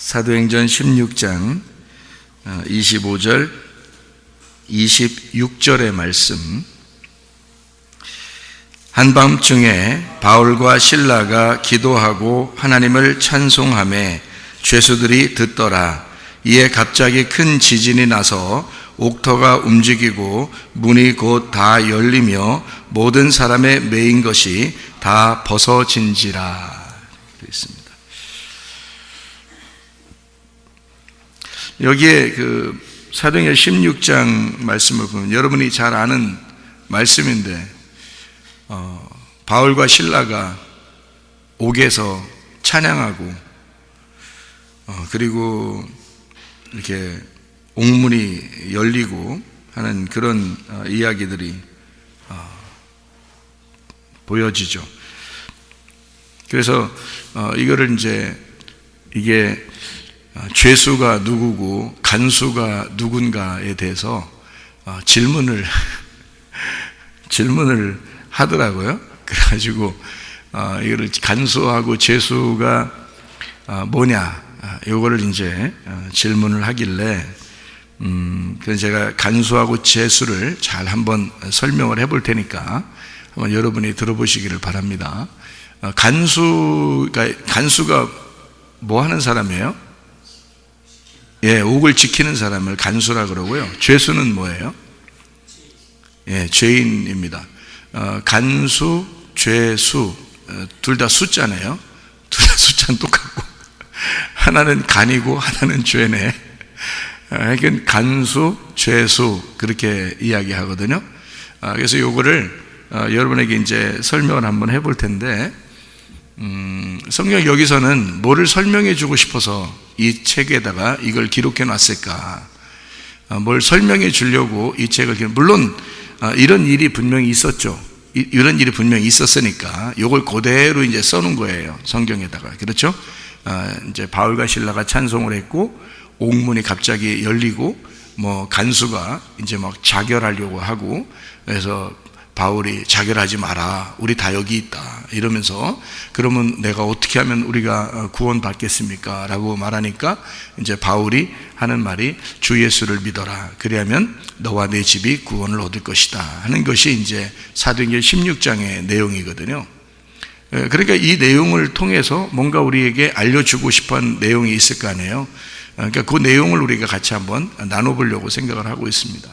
사도행전 16장 25절 26절의 말씀. 한밤중에 바울과 실라가 기도하고 하나님을 찬송하며 죄수들이 듣더라. 이에 갑자기 큰 지진이 나서 옥터가 움직이고 문이 곧 다 열리며 모든 사람의 매인 것이 다 벗어진지라. 되어 있습니다. 여기에 사도행전 16장 말씀을 보면 여러분이 잘 아는 말씀인데, 바울과 실라가 옥에서 찬양하고, 그리고 이렇게 옥문이 열리고 하는 그런 이야기들이 보여지죠. 그래서 이거를 이게 죄수가 누구고 간수가 누군가에 대해서 질문을 하더라고요. 그래가지고 이거를 간수하고 죄수가 뭐냐, 요거를 질문을 하길래 그래서 제가 간수하고 죄수를 잘 한번 설명을 해볼 테니까 한번 여러분이 들어보시기를 바랍니다. 간수가 뭐 하는 사람이에요? 예, 옥을 지키는 사람을 간수라 그러고요. 죄수는 뭐예요? 예, 죄인입니다. 간수, 죄수, 둘 다 숫자네요. 둘 다 숫자는 똑같고 하나는 간이고 하나는 죄네. 그러니까 간수, 죄수 그렇게 이야기하거든요. 그래서 요거를 여러분에게 설명을 한번 해볼 텐데, 성경 여기서는 뭐를 설명해 주고 싶어서 이 책에다가 이걸 기록해 놨을까? 뭘 설명해 주려고 이 책을 물론 이런 일이 분명히 있었죠. 이런 일이 분명히 있었으니까 이걸 그대로 써놓은 거예요, 성경에다가. 그렇죠? 바울과 실라가 찬송을 했고 옥문이 갑자기 열리고 간수가 막 자결하려고 하고, 그래서 바울이 자결하지 마라, 우리 다 여기 있다 이러면서, 그러면 내가 어떻게 하면 우리가 구원받겠습니까? 라고 말하니까 바울이 하는 말이 주 예수를 믿어라, 그리하면 너와 내 집이 구원을 얻을 것이다 하는 것이 사도행전 16장의 내용이거든요. 그러니까 이 내용을 통해서 뭔가 우리에게 알려주고 싶은 내용이 있을 거 아니에요. 그러니까 그 내용을 우리가 같이 한번 나눠보려고 생각을 하고 있습니다.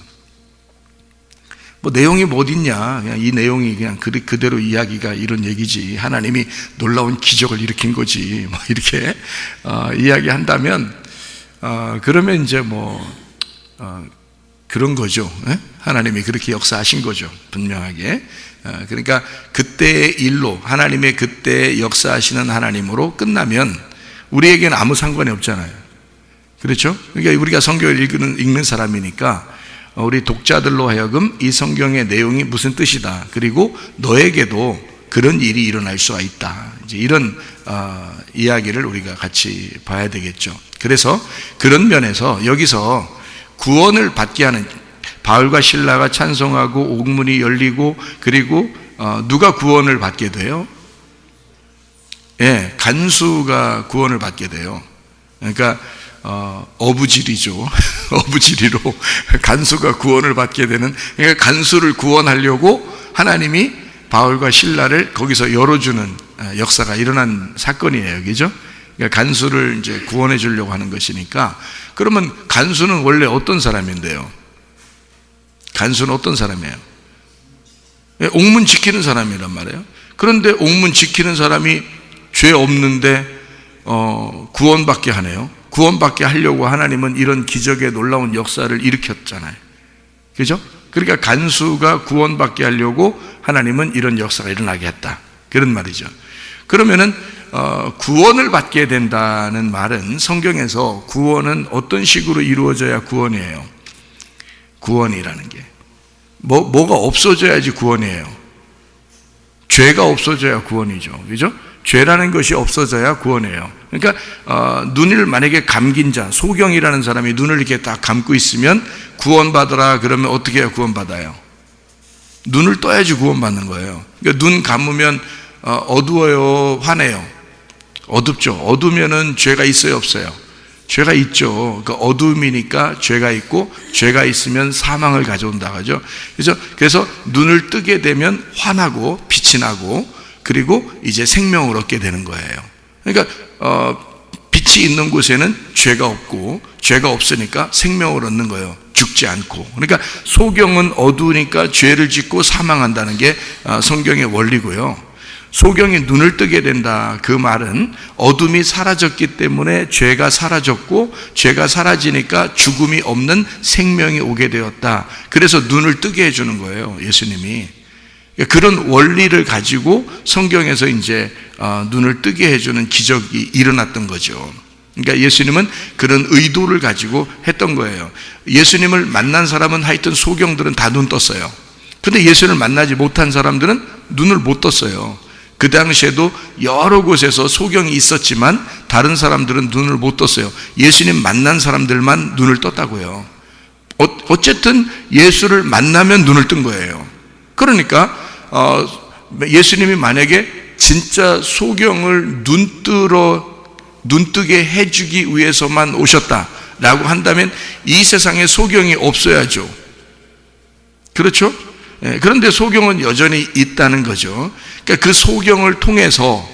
내용이 뭐 어딨냐, 그냥 이 내용이 그냥 그대로 이야기가 이런 얘기지, 하나님이 놀라운 기적을 일으킨 거지, 이렇게 이야기한다면, 그러면 그런 거죠. 하나님이 그렇게 역사하신 거죠, 분명하게. 그러니까 그때의 일로, 하나님의 그때 역사하시는 하나님으로 끝나면 우리에게는 아무 상관이 없잖아요. 그렇죠? 그러니까 우리가 성경을 읽는 사람이니까 우리 독자들로 하여금 이 성경의 내용이 무슨 뜻이다, 그리고 너에게도 그런 일이 일어날 수가 있다, 이런 이야기를 우리가 같이 봐야 되겠죠. 그래서 그런 면에서 여기서 구원을 받게 하는, 바울과 실라가 찬송하고 옥문이 열리고, 그리고 누가 구원을 받게 돼요? 예, 간수가 구원을 받게 돼요. 그러니까 어부지리죠. 어부지리로 간수가 구원을 받게 되는, 그러니까 간수를 구원하려고 하나님이 바울과 실라를 거기서 열어주는 역사가 일어난 사건이에요. 그죠? 그러니까 간수를 구원해 주려고 하는 것이니까. 그러면 간수는 원래 어떤 사람인데요? 간수는 어떤 사람이에요? 옥문 지키는 사람이란 말이에요. 그런데 옥문 지키는 사람이 죄 없는데 구원받게 하네요. 구원받게 하려고 하나님은 이런 기적의 놀라운 역사를 일으켰잖아요. 그죠? 그러니까 간수가 구원받게 하려고 하나님은 이런 역사가 일어나게 했다, 그런 말이죠. 그러면은 구원을 받게 된다는 말은, 성경에서 구원은 어떤 식으로 이루어져야 구원이에요? 구원이라는 게 뭐가 없어져야지 구원이에요. 죄가 없어져야 구원이죠. 그죠? 죄라는 것이 없어져야 구원이에요. 그러니까 눈을 만약에 감긴 자, 소경이라는 사람이 눈을 이렇게 딱 감고 있으면 구원받으라 그러면 어떻게 해야 구원받아요? 눈을 떠야지 구원받는 거예요. 그러니까 눈 감으면 어두워요, 환해요? 어둡죠. 어두면은 죄가 있어요, 없어요? 죄가 있죠. 그 어둠이니까 죄가 있고, 죄가 있으면 사망을 가져온다 하죠. 그래서 눈을 뜨게 되면 환하고 빛이 나고, 그리고 이제 생명을 얻게 되는 거예요. 그러니까 빛이 있는 곳에는 죄가 없고, 죄가 없으니까 생명을 얻는 거예요. 죽지 않고. 그러니까 소경은 어두우니까 죄를 짓고 사망한다는 게 성경의 원리고요. 소경이 눈을 뜨게 된다, 그 말은 어둠이 사라졌기 때문에 죄가 사라졌고, 죄가 사라지니까 죽음이 없는 생명이 오게 되었다. 그래서 눈을 뜨게 해주는 거예요, 예수님이. 그런 원리를 가지고 성경에서 이제 눈을 뜨게 해주는 기적이 일어났던 거죠. 그러니까 예수님은 그런 의도를 가지고 했던 거예요. 예수님을 만난 사람은 하여튼 소경들은 다 눈 떴어요. 근데 예수님을 만나지 못한 사람들은 눈을 못 떴어요. 그 당시에도 여러 곳에서 소경이 있었지만 다른 사람들은 눈을 못 떴어요. 예수님 만난 사람들만 눈을 떴다고요. 어쨌든 예수를 만나면 눈을 뜬 거예요. 그러니까 예수님이 만약에 진짜 소경을 눈뜨게 해주기 위해서만 오셨다라고 한다면 이 세상에 소경이 없어야죠. 그렇죠? 그런데 소경은 여전히 있다는 거죠. 그러니까 그 소경을 통해서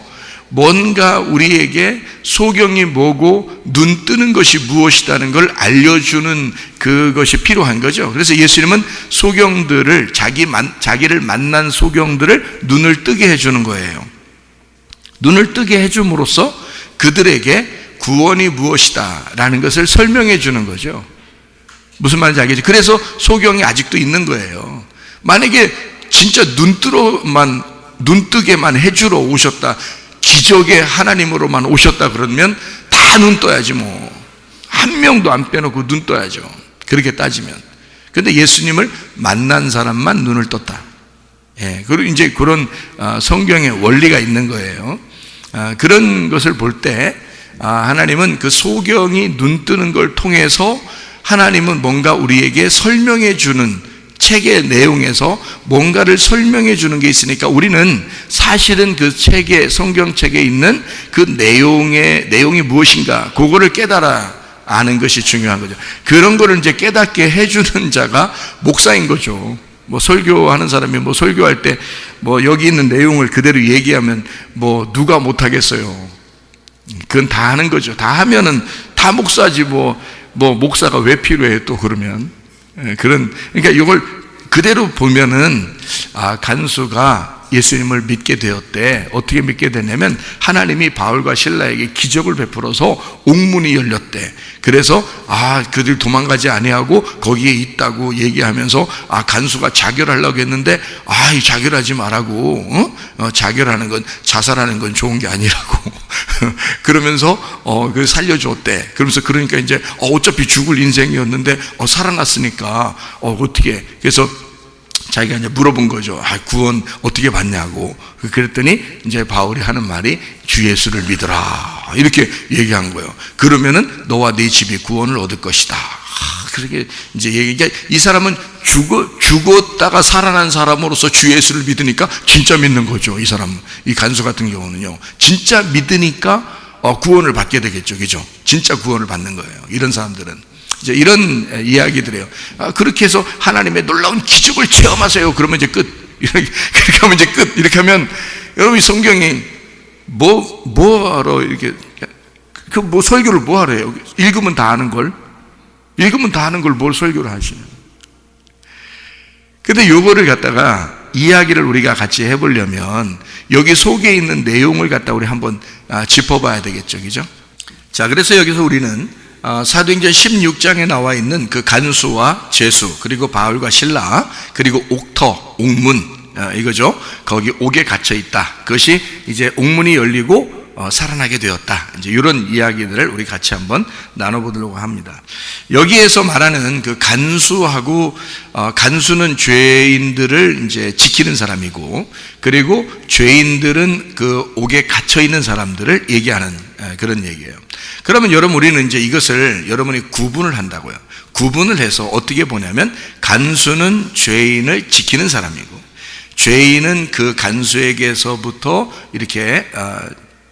뭔가 우리에게 소경이 뭐고 눈 뜨는 것이 무엇이라는 걸 알려주는 그것이 필요한 거죠. 그래서 예수님은 소경들을, 자기를 만난 소경들을 눈을 뜨게 해주는 거예요. 눈을 뜨게 해줌으로써 그들에게 구원이 무엇이다 라는 것을 설명해 주는 거죠. 무슨 말인지 알겠죠? 그래서 소경이 아직도 있는 거예요. 만약에 진짜 눈 뜨게만 해주러 오셨다, 기적의 하나님으로만 오셨다 그러면 다 눈 떠야지 뭐. 한 명도 안 빼놓고 눈 떠야죠. 그렇게 따지면. 근데 예수님을 만난 사람만 눈을 떴다. 그리고 이제 그런 성경의 원리가 있는 거예요. 그런 것을 볼 때 하나님은 그 소경이 눈 뜨는 걸 통해서 하나님은 뭔가 우리에게 설명해 주는, 책의 내용에서 뭔가를 설명해 주는 게 있으니까 우리는 사실은 그 책에, 성경책에 있는 그 내용이 무엇인가, 그거를 깨달아 아는 것이 중요한 거죠. 그런 거를 이제 깨닫게 해주는 자가 목사인 거죠. 뭐 설교하는 사람이 뭐 설교할 때 뭐 여기 있는 내용을 그대로 얘기하면 뭐 누가 못하겠어요. 그건 다 하는 거죠. 다 하면은 다 목사지 뭐 목사가 왜 필요해 또 그러면. 그러니까 이걸 그대로 보면은 간수가 예수님을 믿게 되었대. 어떻게 믿게 됐냐면 하나님이 바울과 실라에게 기적을 베풀어서 옥문이 열렸대. 그래서 그들 도망가지 아니하고 거기에 있다고 얘기하면서 간수가 자결하려고 했는데 이 자결하지 말라고, 자결하는 건, 자살하는 건 좋은 게 아니라고 그러면서 그 살려줬대. 그러니까 이제 어차피 죽을 인생이었는데 살아났으니까 어떻게, 그래서 자기가 이제 물어본 거죠. 구원 어떻게 받냐고. 그랬더니 이제 바울이 하는 말이 주 예수를 믿어라, 이렇게 얘기한 거예요. 그러면은 너와 네 집이 구원을 얻을 것이다. 그렇게 이제 얘기가, 이 사람은 죽었다가 살아난 사람으로서 주 예수를 믿으니까 진짜 믿는 거죠. 이 사람은, 이 간수 같은 경우는요, 진짜 믿으니까 구원을 받게 되겠죠. 그죠? 진짜 구원을 받는 거예요. 이런 사람들은. 이제 이런 이야기들이에요. 그렇게 해서 하나님의 놀라운 기적을 체험하세요. 그러면 이제 끝. 이렇게 하면 이제 끝. 이렇게 하면 여러분, 이 성경이 뭐하러 이렇게 뭐 설교를 뭐 하래요? 읽으면 다 아는 걸 뭘 설교를 하시는? 근데 요거를 갖다가 이야기를 우리가 같이 해보려면 여기 속에 있는 내용을 갖다 우리 한번 짚어봐야 되겠죠, 그죠? 자, 그래서 여기서 우리는 사도행전 16장에 나와 있는 그 간수와 제수, 그리고 바울과 실라, 그리고 옥문, 이거죠. 거기 옥에 갇혀 있다. 그것이 이제 옥문이 열리고 살아나게 되었다. 이제 이런 이야기들을 우리 같이 한번 나눠보려고 합니다. 여기에서 말하는 그 간수하고, 간수는 죄인들을 이제 지키는 사람이고, 그리고 죄인들은 그 옥에 갇혀 있는 사람들을 얘기하는 그런 얘기예요. 그러면 여러분, 우리는 이제 이것을 여러분이 구분을 한다고요. 구분을 해서 어떻게 보냐면, 간수는 죄인을 지키는 사람이고, 죄인은 그 간수에게서부터 이렇게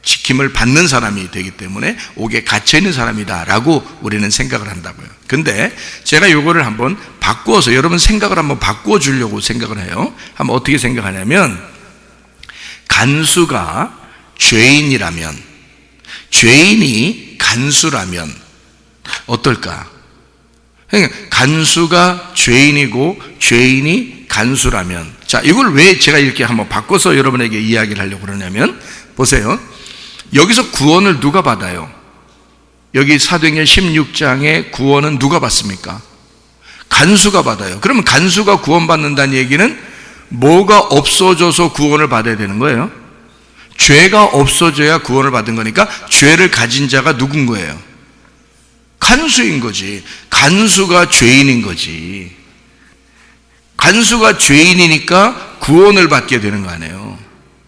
지킴을 받는 사람이 되기 때문에 옥에 갇혀 있는 사람이다라고 우리는 생각을 한다고요. 근데 제가 요거를 한번 바꾸어서 여러분 생각을 한번 바꾸어 주려고 생각을 해요. 한번 어떻게 생각하냐면, 간수가 죄인이라면, 죄인이 간수라면 어떨까? 그러니까 간수가 죄인이고 죄인이 간수라면, 자, 이걸 왜 제가 이렇게 한번 바꿔서 여러분에게 이야기를 하려고 그러냐면, 보세요. 여기서 구원을 누가 받아요? 여기 사도행전 16장의 구원은 누가 받습니까? 간수가 받아요. 그러면 간수가 구원받는다는 얘기는 뭐가 없어져서 구원을 받아야 되는 거예요? 죄가 없어져야 구원을 받은 거니까 죄를 가진 자가 누군 거예요? 간수인 거지. 간수가 죄인인 거지. 간수가 죄인이니까 구원을 받게 되는 거 아니에요.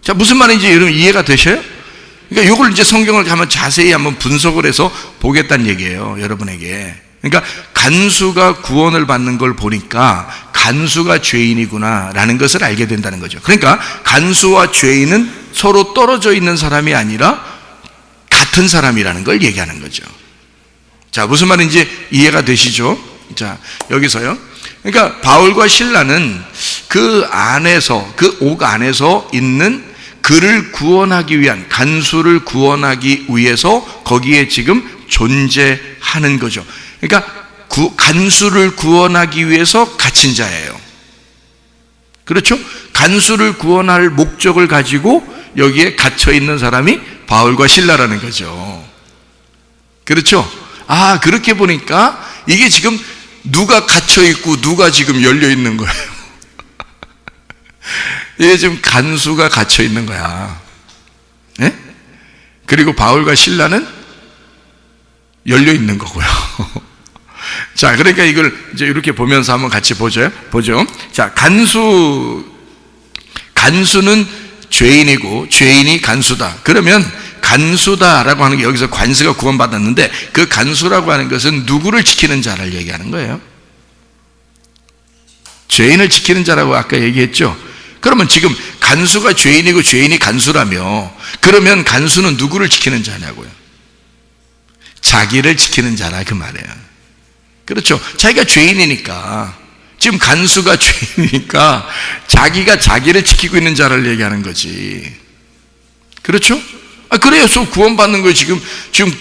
자, 무슨 말인지 여러분 이해가 되셔요? 그러니까 이걸 이제 성경을 한번 자세히 한번 분석을 해서 보겠다는 얘기예요, 여러분에게. 그러니까 간수가 구원을 받는 걸 보니까 간수가 죄인이구나 라는 것을 알게 된다는 거죠. 그러니까 간수와 죄인은 서로 떨어져 있는 사람이 아니라 같은 사람이라는 걸 얘기하는 거죠. 자, 무슨 말인지 이해가 되시죠? 자, 여기서요. 그러니까 바울과 실라는 그 안에서, 그 옥 안에서 있는 그를 구원하기 위한, 간수를 구원하기 위해서 거기에 지금 존재하는 거죠. 그러니까 간수를 구원하기 위해서 갇힌 자예요. 그렇죠? 간수를 구원할 목적을 가지고 여기에 갇혀 있는 사람이 바울과 실라라는 거죠. 그렇죠? 아, 그렇게 보니까 이게 지금 누가 갇혀 있고 누가 지금 열려 있는 거예요. 이게 지금 간수가 갇혀 있는 거야. 예? 그리고 바울과 실라는 열려 있는 거고요. 자, 그러니까 이걸 이제 이렇게 보면서 한번 같이 보죠. 자, 간수는 죄인이고 죄인이 간수다. 그러면 간수다라고 하는 게 여기서 관수가 구원받았는데, 그 간수라고 하는 것은 누구를 지키는 자를 얘기하는 거예요? 죄인을 지키는 자라고 아까 얘기했죠. 그러면 지금 간수가 죄인이고 죄인이 간수라며, 그러면 간수는 누구를 지키는 자냐고요? 자기를 지키는 자라 그 말이에요. 그렇죠? 자기가 죄인이니까, 지금 간수가 죄인이니까 자기가 자기를 지키고 있는 자를 얘기하는 거지. 그렇죠? 아, 그래서 구원받는 거예요. 지금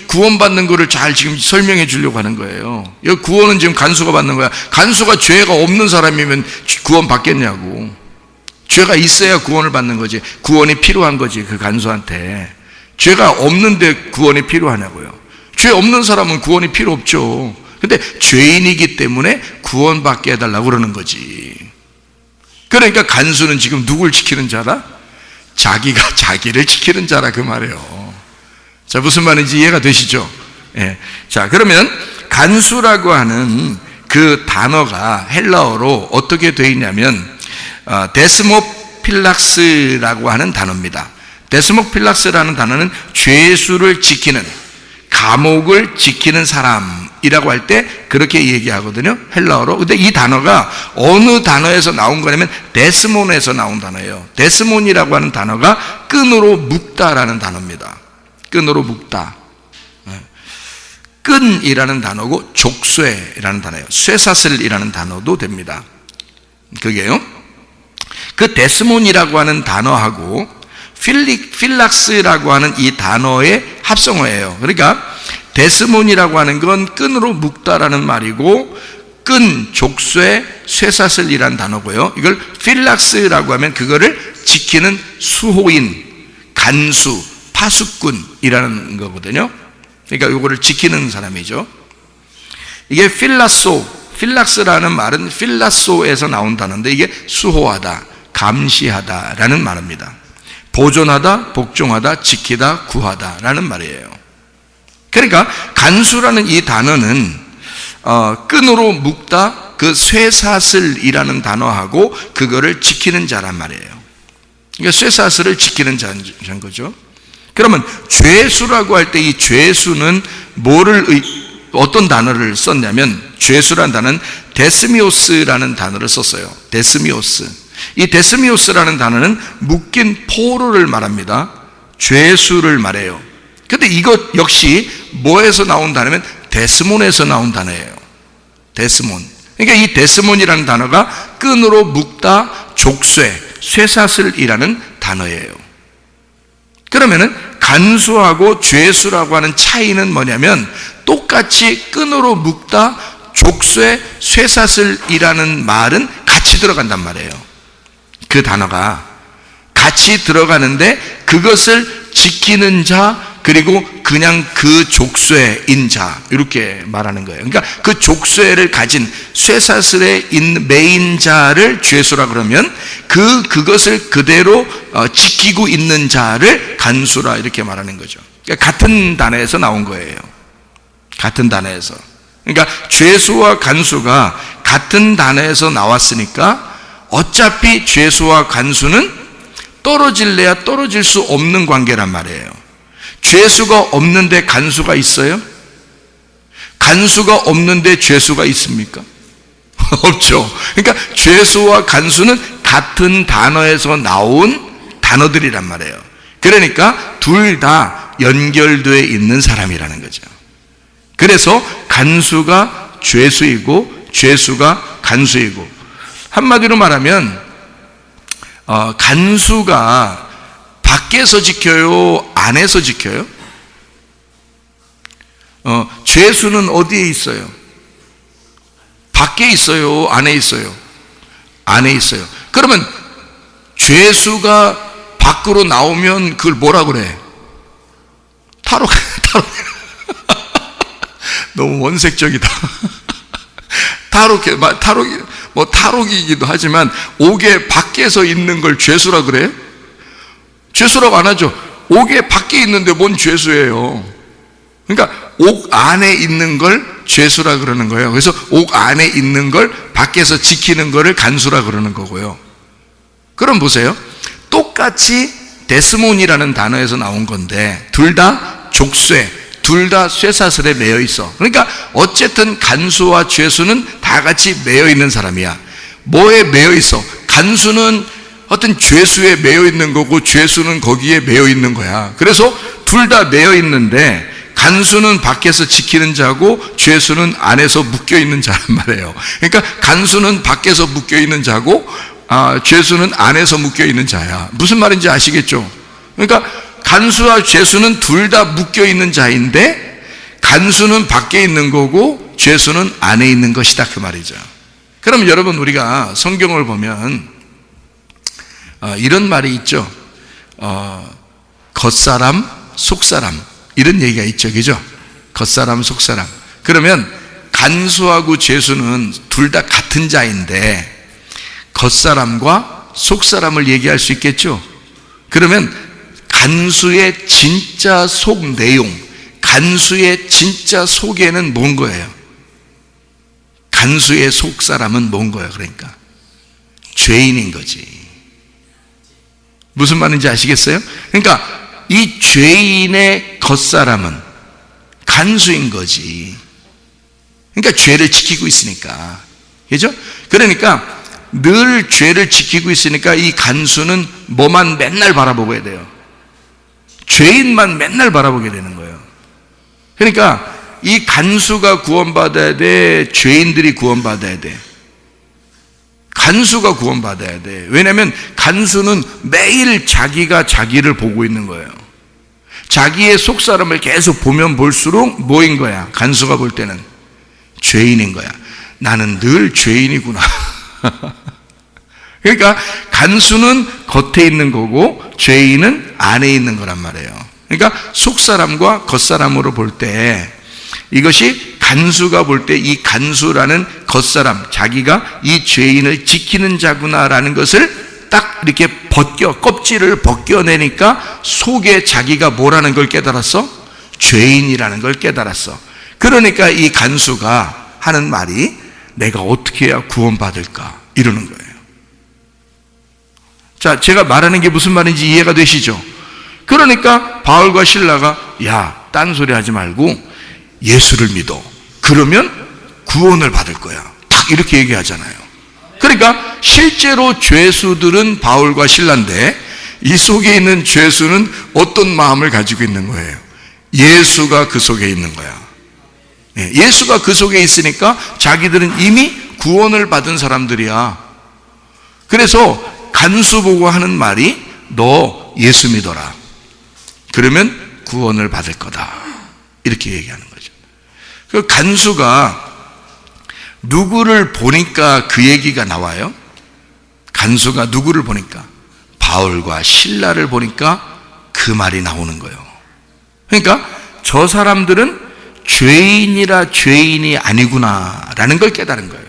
구원받는 거를 잘 지금 설명해 주려고 하는 거예요. 여기 구원은 지금 간수가 받는 거야. 간수가 죄가 없는 사람이면 구원 받겠냐고. 죄가 있어야 구원을 받는 거지. 구원이 필요한 거지, 그 간수한테. 죄가 없는데 구원이 필요하냐고요. 죄 없는 사람은 구원이 필요 없죠. 근데 죄인이기 때문에 구원받게 해달라고 그러는 거지. 그러니까 간수는 지금 누굴 지키는 자라? 자기가 자기를 지키는 자라 그 말이에요. 자, 무슨 말인지 이해가 되시죠? 예. 자, 그러면 간수라고 하는 그 단어가 헬라어로 어떻게 되어 있냐면 데스모필락스라고 하는 단어입니다. 데스모필락스라는 단어는 죄수를 지키는, 감옥을 지키는 사람이라고 할 때 그렇게 얘기하거든요, 헬라어로. 근데 이 단어가 어느 단어에서 나온 거냐면 데스몬에서 나온 단어예요. 데스몬이라고 하는 단어가 끈으로 묶다라는 단어입니다. 끈으로 묶다. 끈이라는 단어고 족쇄라는 단어예요. 쇠사슬이라는 단어도 됩니다. 그게요. 그 데스몬이라고 하는 단어하고 필락스라고 하는 이 단어의 합성어예요. 그러니까 데스몬이라고 하는 건 끈으로 묶다라는 말이고, 끈, 족쇄, 쇠사슬이라는 단어고요. 이걸 필락스라고 하면 그거를 지키는 수호인, 간수, 파수꾼이라는 거거든요. 그러니까 이거를 지키는 사람이죠. 이게 필락스라는 말은 필라소에서 나온 단어인데, 이게 수호하다, 감시하다라는 말입니다. 보존하다, 복종하다, 지키다, 구하다라는 말이에요. 그러니까 간수라는 이 단어는 끈으로 묶다, 그 쇠사슬이라는 단어하고 그거를 지키는 자란 말이에요. 그러니까 쇠사슬을 지키는 자인 거죠. 그러면 죄수라고 할 때 이 죄수는 어떤 단어를 썼냐면, 죄수라는 단어는 데스미오스라는 단어를 썼어요. 데스미오스. 이 데스미오스라는 단어는 묶인 포로를 말합니다. 죄수를 말해요. 근데 이것 역시 뭐에서 나온 단어면 데스몬에서 나온 단어예요. 데스몬. 그러니까 이 데스몬이라는 단어가 끈으로 묶다, 족쇄, 쇠사슬이라는 단어예요. 그러면은 간수하고 죄수라고 하는 차이는 뭐냐면 똑같이 끈으로 묶다, 족쇄, 쇠사슬이라는 말은 같이 들어간단 말이에요. 그 단어가 같이 들어가는데 그것을 지키는 자, 그리고 그냥 그 족쇄인 자, 이렇게 말하는 거예요. 그러니까 그 족쇄를 가진 쇠사슬에 매인 자를 죄수라 그러면 그것을 그대로 지키고 있는 자를 간수라 이렇게 말하는 거죠. 그러니까 같은 단어에서 나온 거예요. 같은 단어에서. 그러니까 죄수와 간수가 같은 단어에서 나왔으니까 어차피 죄수와 간수는 떨어질래야 떨어질 수 없는 관계란 말이에요. 죄수가 없는데 간수가 있어요? 간수가 없는데 죄수가 있습니까? 없죠. 그러니까 죄수와 간수는 같은 단어에서 나온 단어들이란 말이에요. 그러니까 둘 다 연결되어 있는 사람이라는 거죠. 그래서 간수가 죄수이고 죄수가 간수이고, 한마디로 말하면 간수가 밖에서 지켜요? 안에서 지켜요? 죄수는 어디에 있어요? 밖에 있어요? 안에 있어요? 안에 있어요. 그러면 죄수가 밖으로 나오면 그걸 뭐라 그래? 타로. 너무 원색적이다. 타로이기도 하지만 옥에 밖에서 있는 걸 죄수라 그래요? 죄수라고 안 하죠. 옥에 밖에 있는데 뭔 죄수예요? 그러니까 옥 안에 있는 걸 죄수라 그러는 거예요. 그래서 옥 안에 있는 걸 밖에서 지키는 거를 간수라 그러는 거고요. 그럼 보세요. 똑같이 데스몬이라는 단어에서 나온 건데 둘 다 족쇄, 둘 다 쇠사슬에 매여 있어. 그러니까 어쨌든 간수와 죄수는 다 같이 매여 있는 사람이야. 뭐에 매여 있어? 간수는 어떤 죄수에 매여 있는 거고 죄수는 거기에 매여 있는 거야. 그래서 둘 다 매여 있는데 간수는 밖에서 지키는 자고 죄수는 안에서 묶여 있는 자란 말이에요. 그러니까 간수는 밖에서 묶여 있는 자고 죄수는 안에서 묶여 있는 자야. 무슨 말인지 아시겠죠? 그러니까 간수와 죄수는 둘 다 묶여 있는 자인데 간수는 밖에 있는 거고 죄수는 안에 있는 것이다, 그 말이죠. 그럼 여러분, 우리가 성경을 보면 이런 말이 있죠. 겉사람, 속사람, 이런 얘기가 있죠. 그죠? 겉사람, 속사람. 그러면 간수하고 죄수는 둘 다 같은 자인데 겉사람과 속사람을 얘기할 수 있겠죠. 그러면 간수의 진짜 속 내용, 간수의 진짜 속에는 뭔 거예요? 간수의 속사람은 뭔 거예요? 그러니까 죄인인 거지. 무슨 말인지 아시겠어요? 그러니까 이 죄인의 겉사람은 간수인 거지. 그러니까 죄를 지키고 있으니까. 그죠? 그러니까 늘 죄를 지키고 있으니까 이 간수는 뭐만 맨날 바라보게 돼요? 죄인만 맨날 바라보게 되는 거예요. 그러니까 이 간수가 구원받아야 돼? 죄인들이 구원받아야 돼? 간수가 구원받아야 돼. 왜냐하면 간수는 매일 자기가 자기를 보고 있는 거예요. 자기의 속사람을 계속 보면 볼수록 뭐인 거야? 간수가 볼 때는 죄인인 거야. 나는 늘 죄인이구나. 그러니까 간수는 겉에 있는 거고 죄인은 안에 있는 거란 말이에요. 그러니까 속사람과 겉사람으로 볼 때 이것이 간수가 볼 때 이 간수라는 겉사람, 자기가 이 죄인을 지키는 자구나라는 것을 딱 이렇게 껍질을 벗겨내니까 속에 자기가 뭐라는 걸 깨달았어? 죄인이라는 걸 깨달았어. 그러니까 이 간수가 하는 말이 내가 어떻게 해야 구원받을까? 이러는 거예요. 자, 제가 말하는 게 무슨 말인지 이해가 되시죠? 그러니까 바울과 실라가 딴소리 하지 말고 예수를 믿어. 그러면 구원을 받을 거야. 딱 이렇게 얘기하잖아요. 그러니까 실제로 죄수들은 바울과 실라인데 이 속에 있는 죄수는 어떤 마음을 가지고 있는 거예요? 예수가 그 속에 있는 거야. 예수가 그 속에 있으니까 자기들은 이미 구원을 받은 사람들이야. 그래서 간수 보고 하는 말이 너 예수 믿어라. 그러면 구원을 받을 거다. 이렇게 얘기하는 거죠. 그 간수가 누구를 보니까 그 얘기가 나와요? 간수가 누구를 보니까? 바울과 실라를 보니까 그 말이 나오는 거예요. 그러니까 저 사람들은 죄인이라 죄인이 아니구나라는 걸 깨달은 거예요.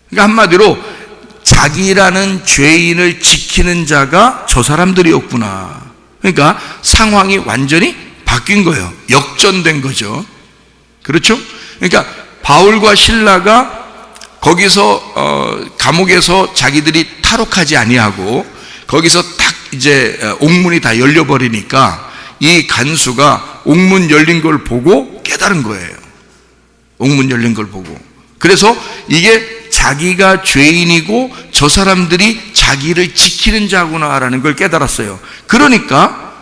그러니까 한마디로 자기라는 죄인을 지키는 자가 저 사람들이었구나. 그러니까 상황이 완전히 바뀐 거예요. 역전된 거죠. 그렇죠? 그러니까 바울과 실라가 거기서 감옥에서 자기들이 탈옥하지 아니하고 거기서 딱 이제 옥문이 다 열려버리니까 이 간수가 옥문 열린 걸 보고 깨달은 거예요. 옥문 열린 걸 보고. 그래서 이게 자기가 죄인이고 저 사람들이 자기를 지키는 자구나라는 걸 깨달았어요. 그러니까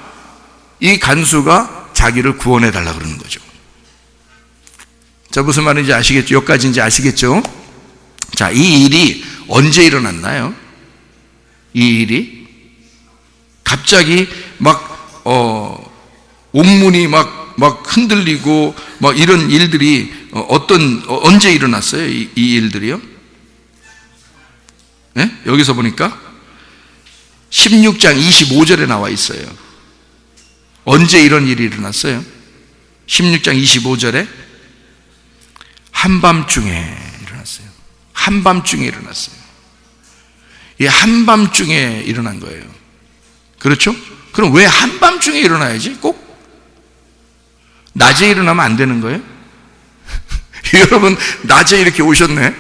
이 간수가 자기를 구원해 달라 그러는 거죠. 자, 무슨 말인지 아시겠죠? 여기까지인지 아시겠죠? 자, 이 일이 언제 일어났나요? 이 일이 갑자기 막 옥문이 막 흔들리고 막 이런 일들이 언제 일어났어요? 이 일들이요? 네? 여기서 보니까 16장 25절에 나와 있어요. 언제 이런 일이 일어났어요? 16장 25절에 한밤중에 일어났어요. 한밤중에 일어났어요. 이 한밤중에 일어난 거예요. 그렇죠? 그럼 왜 한밤중에 일어나야지? 꼭 낮에 일어나면 안 되는 거예요? 여러분 낮에 이렇게 오셨네.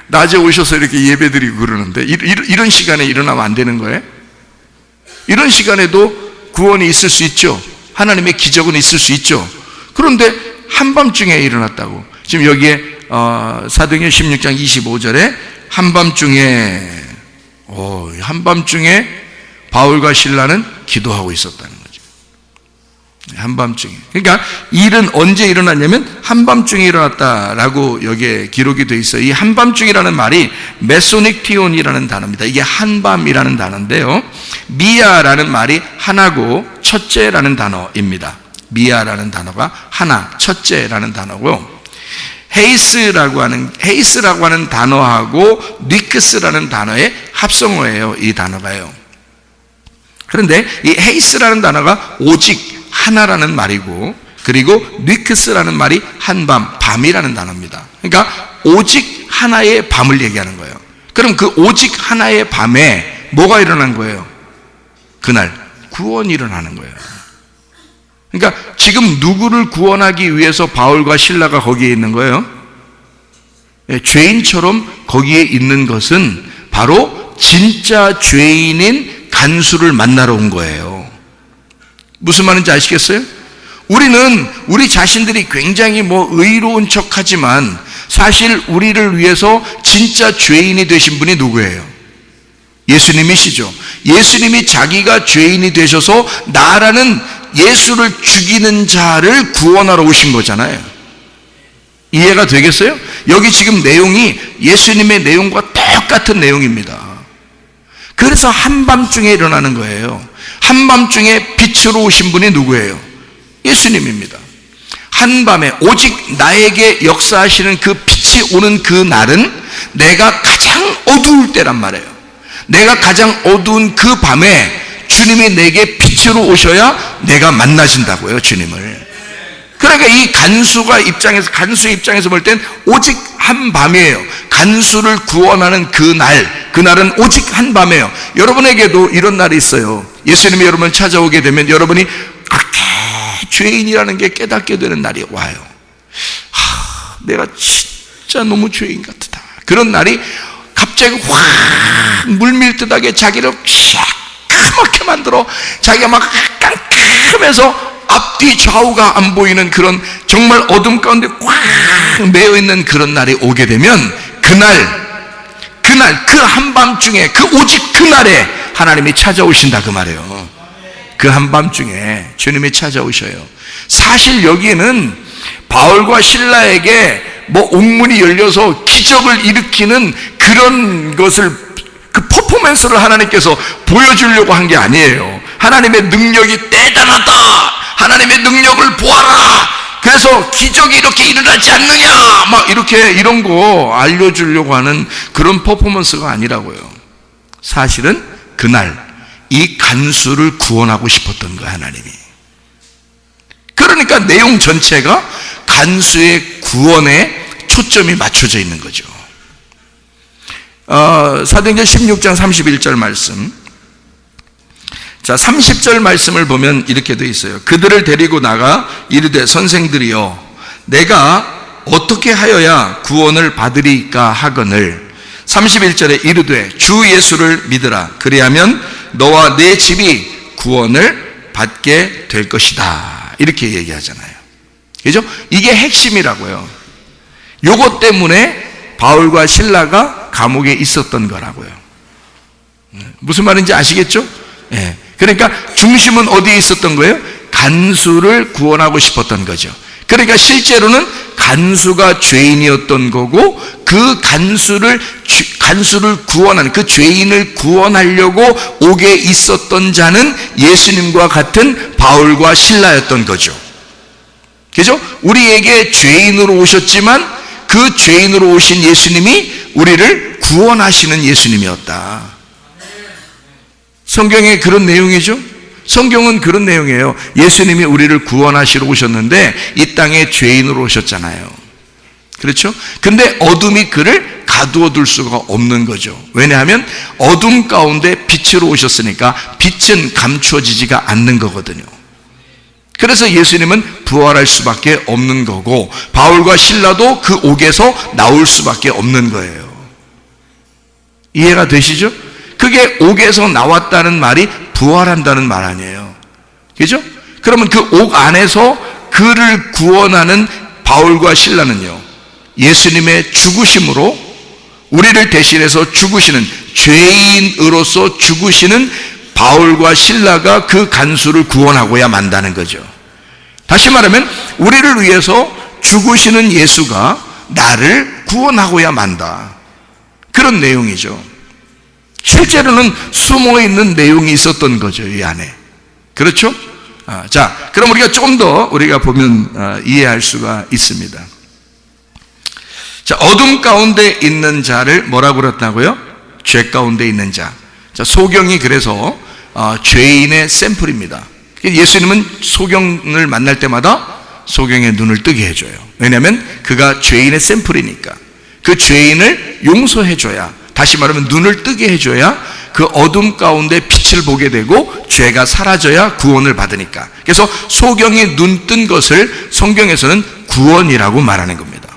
낮에 오셔서 이렇게 예배드리고 그러는데 이런 시간에 일어나면 안 되는 거예요? 이런 시간에도 구원이 있을 수 있죠. 하나님의 기적은 있을 수 있죠. 그런데 한밤중에 일어났다고. 지금 여기에 사도행전 16장 25절에 한밤중에 바울과 실라는 기도하고 있었다는 거죠. 한밤중에. 그러니까 일은 언제 일어났냐면 한밤중에 일어났다라고 여기에 기록이 되어 있어요. 이 한밤중이라는 말이 메소닉티온이라는 단어입니다. 이게 한밤이라는 단어인데요. 미아라는 말이 하나고 첫째라는 단어입니다. 미아라는 단어가 하나, 첫째라는 단어고, 헤이스라고 하는 단어하고 니크스라는 단어의 합성어예요. 이 단어가요. 그런데 이 헤이스라는 단어가 오직 하나라는 말이고, 그리고 니크스라는 말이 한밤, 밤이라는 단어입니다. 그러니까 오직 하나의 밤을 얘기하는 거예요. 그럼 그 오직 하나의 밤에 뭐가 일어난 거예요? 그날 구원이 일어나는 거예요. 그러니까 지금 누구를 구원하기 위해서 바울과 실라가 거기에 있는 거예요? 죄인처럼 거기에 있는 것은 바로 진짜 죄인인 간수를 만나러 온 거예요. 무슨 말인지 아시겠어요? 우리는 우리 자신들이 굉장히 의로운 척 하지만 사실 우리를 위해서 진짜 죄인이 되신 분이 누구예요? 예수님이시죠. 예수님이 자기가 죄인이 되셔서 나라는 예수를 죽이는 자를 구원하러 오신 거잖아요. 이해가 되겠어요? 여기 지금 내용이 예수님의 내용과 똑같은 내용입니다. 그래서 한밤중에 일어나는 거예요. 한밤중에 빛으로 오신 분이 누구예요? 예수님입니다. 한밤에 오직 나에게 역사하시는 그 빛이 오는 그 날은 내가 가장 어두울 때란 말이에요. 내가 가장 어두운 그 밤에 주님이 내게 빛으로 오셔야 내가 만나신다고요, 주님을. 그러니까 이 간수의 입장에서 볼 땐 오직 한밤이에요. 간수를 구원하는 그날은 오직 한밤이에요. 여러분에게도 이런 날이 있어요. 예수님이 여러분을 찾아오게 되면 여러분이 그렇게 죄인이라는 게 깨닫게 되는 날이 와요. 내가 진짜 너무 죄인 같다. 그런 날이 갑자기 확 물밀듯하게 자기를 시커멓게 만들어 자기가 막 깜깜해서 앞뒤 좌우가 안 보이는 그런 정말 어둠 가운데 꽉 매여있는 그런 날이 오게 되면 그날 그 한밤중에 오직 그날에 하나님이 찾아오신다 그 말이에요. 그 한밤중에 주님이 찾아오셔요. 사실 여기에는 바울과 실라에게 뭐 옥문이 열려서 기적을 일으키는 그런 것을, 그 퍼포먼스를 하나님께서 보여주려고 한 게 아니에요. 하나님의 능력이 대단하다, 하나님의 능력을 보아라, 그래서 기적이 이렇게 일어나지 않느냐, 막 이렇게 이런 거 알려주려고 하는 그런 퍼포먼스가 아니라고요. 사실은 그날 이 간수를 구원하고 싶었던 거예요, 하나님이. 그러니까 내용 전체가 간수의 구원에 초점이 맞춰져 있는 거죠. 사도행전 16장 31절 말씀. 자, 30절 말씀을 보면 이렇게 되어 있어요. 그들을 데리고 나가 이르되 선생들이여, 내가 어떻게 하여야 구원을 받으리까 하거늘 31절에 이르되 주 예수를 믿으라. 그리하면 너와 내 집이 구원을 받게 될 것이다. 이렇게 얘기하잖아요. 그죠? 이게 핵심이라고요. 요것 때문에 바울과 실라가 감옥에 있었던 거라고요. 무슨 말인지 아시겠죠? 예. 그러니까 중심은 어디에 있었던 거예요? 간수를 구원하고 싶었던 거죠. 그러니까 실제로는 간수가 죄인이었던 거고, 그 간수를 구원하는, 그 죄인을 구원하려고 옥에 있었던 자는 예수님과 같은 바울과 실라였던 거죠. 그죠? 우리에게 죄인으로 오셨지만 그 죄인으로 오신 예수님이 우리를 구원하시는 예수님이었다. 성경에 그런 내용이죠? 성경은 그런 내용이에요. 예수님이 우리를 구원하시러 오셨는데 이 땅에 죄인으로 오셨잖아요. 그렇죠? 근데 어둠이 그를 가두어 둘 수가 없는 거죠. 왜냐하면 어둠 가운데 빛으로 오셨으니까 빛은 감추어지지가 않는 거거든요. 그래서 예수님은 부활할 수밖에 없는 거고, 바울과 실라도 그 옥에서 나올 수밖에 없는 거예요. 이해가 되시죠? 그게 옥에서 나왔다는 말이 부활한다는 말 아니에요. 그죠? 그러면 그 옥 안에서 그를 구원하는 바울과 실라는요, 예수님의 죽으심으로 우리를 대신해서 죽으시는, 죄인으로서 죽으시는 바울과 신라가 그 간수를 구원하고야 만다는 거죠. 다시 말하면 우리를 위해서 죽으시는 예수가 나를 구원하고야 만다, 그런 내용이죠. 실제로는 숨어있는 내용이 있었던 거죠, 이 안에. 그렇죠? 자, 그럼 우리가 조금 더 우리가 보면 이해할 수가 있습니다. 자, 어둠 가운데 있는 자를 뭐라고 그랬다고요? 죄 가운데 있는 자. 자, 소경이 그래서 죄인의 샘플입니다. 예수님은 소경을 만날 때마다 소경의 눈을 뜨게 해줘요. 왜냐하면 그가 죄인의 샘플이니까. 그 죄인을 용서해줘야, 다시 말하면 눈을 뜨게 해줘야 그 어둠 가운데 빛을 보게 되고 죄가 사라져야 구원을 받으니까. 그래서 소경이 눈 뜬 것을 성경에서는 구원이라고 말하는 겁니다.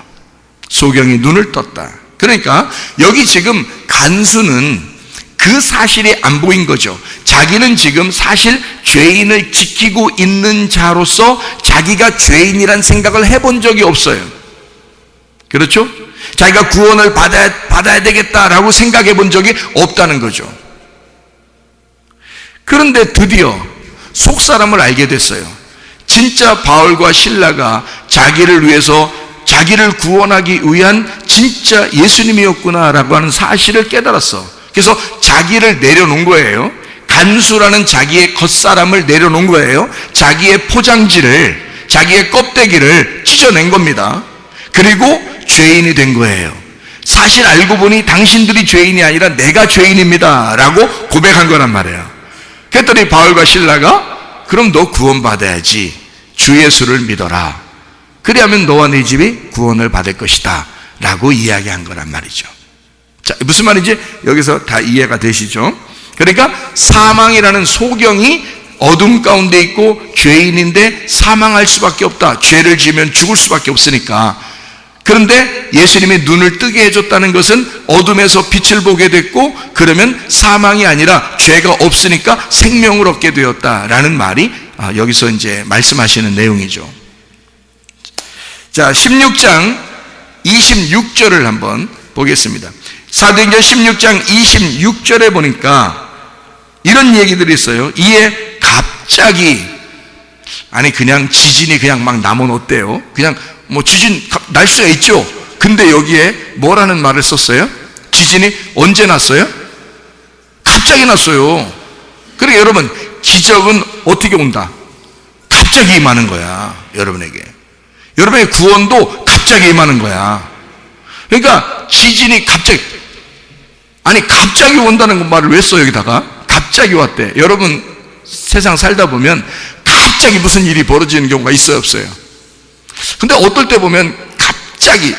소경이 눈을 떴다. 그러니까 여기 지금 간수는 그 사실이 안 보인 거죠. 자기는 지금 사실 죄인을 지키고 있는 자로서 자기가 죄인이란 생각을 해본 적이 없어요. 그렇죠? 자기가 구원을 받아야 되겠다라고 생각해 본 적이 없다는 거죠. 그런데 드디어 속사람을 알게 됐어요. 진짜 바울과 실라가 자기를 위해서, 자기를 구원하기 위한 진짜 예수님이었구나라고 하는 사실을 깨달았어. 그래서 자기를 내려놓은 거예요. 간수라는 자기의 겉사람을 내려놓은 거예요. 자기의 포장지를, 자기의 껍데기를 찢어낸 겁니다. 그리고 죄인이 된 거예요. 사실 알고 보니 당신들이 죄인이 아니라 내가 죄인입니다 라고 고백한 거란 말이에요. 그랬더니 바울과 실라가 그럼 너 구원받아야지, 주 예수를 믿어라, 그리하면 너와 네 집이 구원을 받을 것이다 라고 이야기한 거란 말이죠. 자, 무슨 말인지 여기서 다 이해가 되시죠? 그러니까 사망이라는 소경이 어둠 가운데 있고 죄인인데 사망할 수밖에 없다. 죄를 지으면 죽을 수밖에 없으니까. 그런데 예수님이 눈을 뜨게 해줬다는 것은 어둠에서 빛을 보게 됐고, 그러면 사망이 아니라 죄가 없으니까 생명을 얻게 되었다라는 말이 여기서 이제 말씀하시는 내용이죠. 자, 16장 26절을 한번 보겠습니다. 사도행전 16장 26절에 보니까 이런 얘기들이 있어요. 이에 갑자기, 아니 그냥 지진이 그냥 막 나면 어때요? 그냥 뭐 지진 날 수가 있죠. 근데 여기에 뭐라는 말을 썼어요? 지진이 언제 났어요? 갑자기 났어요. 그러니까 여러분, 기적은 어떻게 온다? 갑자기 임하는 거야. 여러분에게. 여러분의 구원도 갑자기 임하는 거야. 그러니까 지진이 갑자기, 아니 갑자기 온다는 말을 왜 써 여기다가? 갑자기 왔대. 여러분 세상 살다 보면 갑자기 무슨 일이 벌어지는 경우가 있어요, 없어요? 근데 어떨 때 보면 갑자기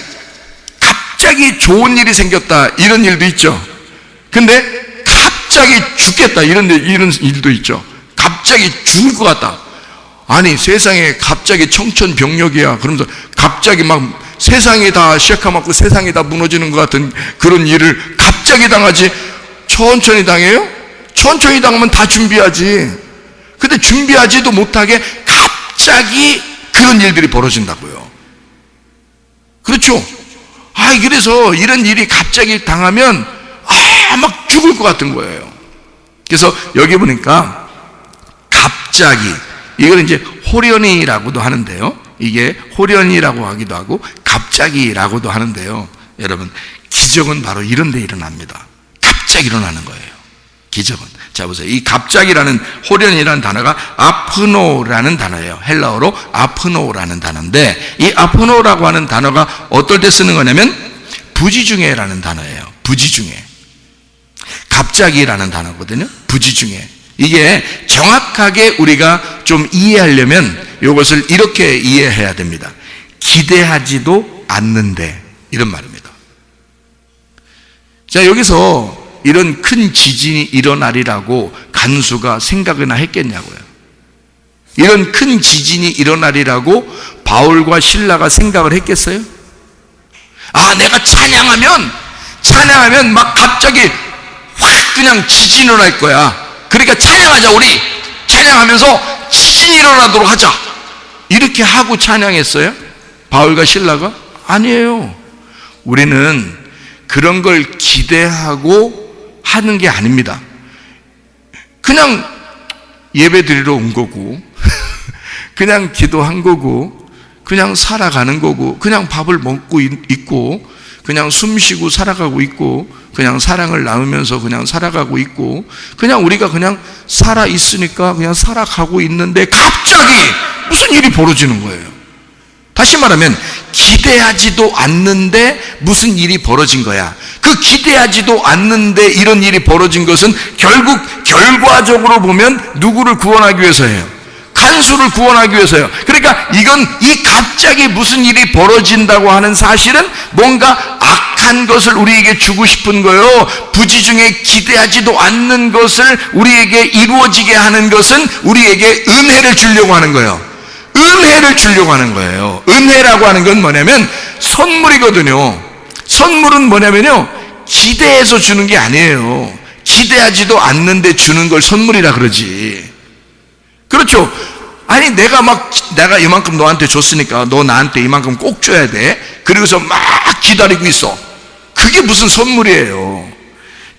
좋은 일이 생겼다, 이런 일도 있죠. 근데 갑자기 죽겠다, 이런 일도 있죠. 갑자기 죽을 것 같다. 아니 세상에 갑자기 청천벽력이야 그러면서 갑자기 막 세상이 다 시약하고 세상이 다 무너지는 것 같은 그런 일을 갑자기 당하지. 천천히 당해요? 천천히 당하면 다 준비하지. 근데 준비하지도 못하게 갑자기 그런 일들이 벌어진다고요. 그렇죠? 그래서 이런 일이 갑자기 당하면 막 죽을 것 같은 거예요. 그래서 여기 보니까 갑자기, 이걸 이제 호련이라고도 하는데요. 이게 호련이라고 하기도 하고 갑자기라고도 하는데요. 여러분, 기적은 바로 이런 데 일어납니다. 갑자기 일어나는 거예요. 기적은. 자 보세요. 이 갑자기라는, 호련이라는 단어가 아프노라는 단어예요. 헬라어로 아프노라는 단어인데, 이 아프노라고 하는 단어가 어떨 때 쓰는 거냐면 부지중에라는 단어예요. 부지중에. 갑자기라는 단어거든요. 부지중에. 이게 정확하게 우리가 좀 이해하려면 이것을 이렇게 이해해야 됩니다. 기대하지도 않는데, 이런 말입니다. 자, 여기서 이런 큰 지진이 일어나리라고 간수가 생각이나 했겠냐고요. 이런 큰 지진이 일어나리라고 바울과 실라가 생각을 했겠어요? 내가 찬양하면 막 갑자기 확 그냥 지진이 일어날 거야. 그러니까 찬양하자, 우리 찬양하면서 지진이 일어나도록 하자, 이렇게 하고 찬양했어요? 바울과 실라가? 아니에요. 우리는 그런 걸 기대하고 하는 게 아닙니다. 그냥 예배 드리러 온 거고 그냥 기도한 거고 그냥 살아가는 거고 그냥 밥을 먹고 있고 그냥 숨 쉬고 살아가고 있고 그냥 사랑을 나누면서 그냥 살아가고 있고 그냥 우리가 그냥 살아 있으니까 그냥 살아가고 있는데 갑자기 무슨 일이 벌어지는 거예요. 다시 말하면 기대하지도 않는데 무슨 일이 벌어진 거야. 그 기대하지도 않는데 이런 일이 벌어진 것은 결국 결과적으로 보면 누구를 구원하기 위해서예요? 간수를 구원하기 위해서요. 그러니까 이건 이 갑자기 무슨 일이 벌어진다고 하는 사실은 뭔가 악한 것을 우리에게 주고 싶은 거예요. 부지중에 기대하지도 않는 것을 우리에게 이루어지게 하는 것은 우리에게 은혜를 주려고 하는 거예요. 은혜를 주려고 하는 거예요. 은혜라고 하는 건 뭐냐면 선물이거든요. 선물은 뭐냐면요, 기대해서 주는 게 아니에요. 기대하지도 않는데 주는 걸 선물이라 그러지. 그렇죠? 아니 내가 이만큼 너한테 줬으니까 너 나한테 이만큼 꼭 줘야 돼. 그리고서 막 기다리고 있어. 그게 무슨 선물이에요.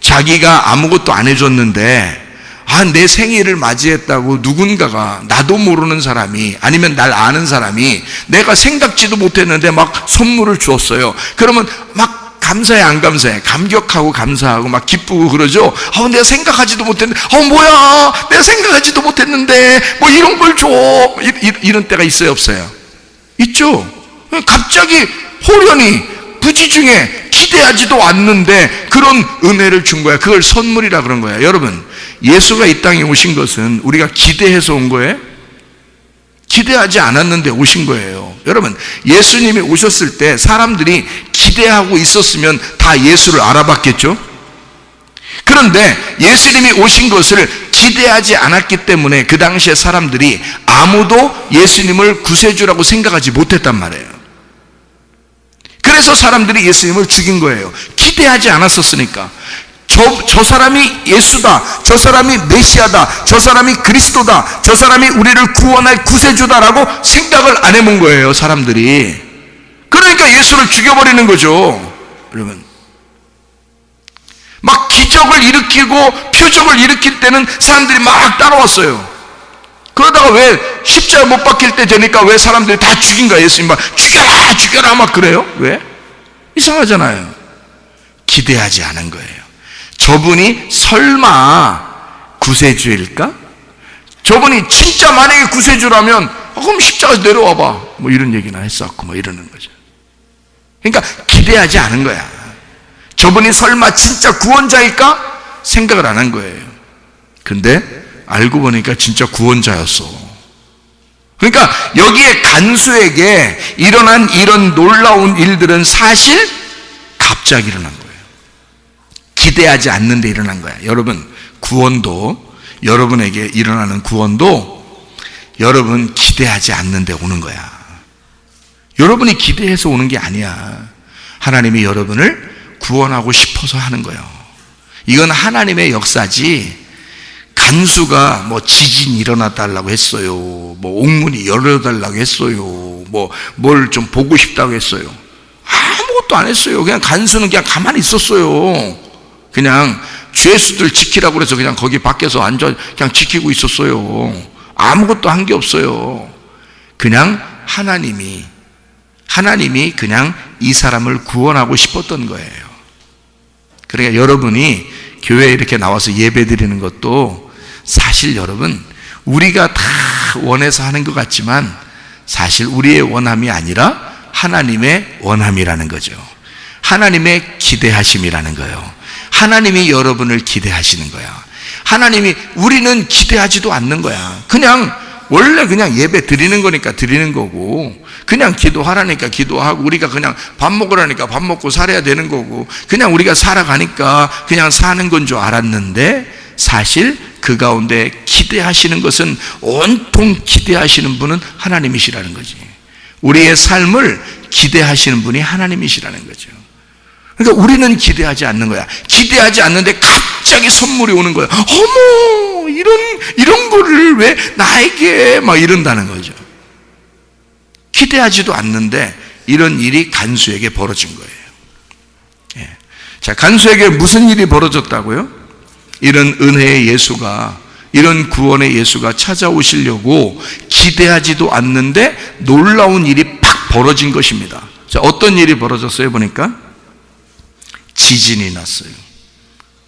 자기가 아무것도 안 해줬는데 내 생일을 맞이했다고 누군가가, 나도 모르는 사람이 아니면 날 아는 사람이 내가 생각지도 못했는데 막 선물을 주었어요. 그러면 막 감사해 안 감사해? 감격하고 감사하고 막 기쁘고 그러죠. 내가 생각하지도 못했는데 뭐야 내가 생각하지도 못했는데 뭐 이런 걸 줘. 이런 때가 있어요, 없어요? 있죠. 갑자기 호련히 부지중에 기대하지도 않는데 그런 은혜를 준 거야. 그걸 선물이라 그런 거야. 여러분, 예수가 이 땅에 오신 것은 우리가 기대해서 온 거예요? 기대하지 않았는데 오신 거예요. 여러분, 예수님이 오셨을 때 사람들이 기대하고 있었으면 다 예수를 알아봤겠죠? 그런데 예수님이 오신 것을 기대하지 않았기 때문에 그 당시에 사람들이 아무도 예수님을 구세주라고 생각하지 못했단 말이에요. 그래서 사람들이 예수님을 죽인 거예요. 기대하지 않았었으니까. 저 사람이 예수다, 저 사람이 메시아다, 저 사람이 그리스도다, 저 사람이 우리를 구원할 구세주다라고 생각을 안 해본 거예요, 사람들이. 그러니까 예수를 죽여버리는 거죠. 여러분, 막 기적을 일으키고 표적을 일으킬 때는 사람들이 막 따라왔어요. 그러다가 왜 십자가 못 박힐 때 되니까 왜 사람들이 다 죽인 거야? 예수님 막 죽여라 죽여라 막 그래요? 왜? 이상하잖아요. 기대하지 않은 거예요. 저분이 설마 구세주일까? 저분이 진짜 만약에 구세주라면 그럼 십자가에서 내려와봐 뭐 이런 얘기나 했었고 뭐 이러는 거죠. 그러니까 기대하지 않은 거야. 저분이 설마 진짜 구원자일까? 생각을 안 한 거예요. 근데 알고 보니까 진짜 구원자였어. 그러니까 여기에 간수에게 일어난 이런 놀라운 일들은 사실 갑자기 일어난 거예요. 기대하지 않는데 일어난 거야. 여러분, 구원도, 여러분에게 일어나는 구원도 여러분 기대하지 않는데 오는 거야. 여러분이 기대해서 오는 게 아니야. 하나님이 여러분을 구원하고 싶어서 하는 거예요. 이건 하나님의 역사지, 간수가 뭐 지진이 일어나달라고 했어요, 뭐 옥문이 열어달라고 했어요, 뭐 뭘 좀 보고 싶다고 했어요. 아무것도 안 했어요. 그냥 간수는 그냥 가만히 있었어요. 그냥 죄수들 지키라고 그래서 그냥 거기 밖에서 앉아 그냥 지키고 있었어요. 아무것도 한 게 없어요. 그냥 하나님이 그냥 이 사람을 구원하고 싶었던 거예요. 그러니까 여러분이 교회에 이렇게 나와서 예배 드리는 것도 사실 여러분 우리가 다 원해서 하는 것 같지만 사실 우리의 원함이 아니라 하나님의 원함이라는 거죠. 하나님의 기대하심이라는 거예요. 하나님이 여러분을 기대하시는 거야. 하나님이, 우리는 기대하지도 않는 거야. 그냥 원래 그냥 예배 드리는 거니까 드리는 거고, 그냥 기도하라니까 기도하고, 우리가 그냥 밥 먹으라니까 밥 먹고 살아야 되는 거고, 그냥 우리가 살아가니까 그냥 사는 건 줄 알았는데, 사실 그 가운데 기대하시는 것은, 온통 기대하시는 분은 하나님이시라는 거지. 우리의 삶을 기대하시는 분이 하나님이시라는 거죠. 그러니까 우리는 기대하지 않는 거야. 기대하지 않는데 갑자기 선물이 오는 거야. 어머, 이런 거를 왜 나에게 막 이런다는 거죠. 기대하지도 않는데 이런 일이 간수에게 벌어진 거예요. 예. 자, 간수에게 무슨 일이 벌어졌다고요? 이런 은혜의 예수가, 이런 구원의 예수가 찾아오시려고 기대하지도 않는데 놀라운 일이 팍 벌어진 것입니다. 자, 어떤 일이 벌어졌어요? 보니까 지진이 났어요.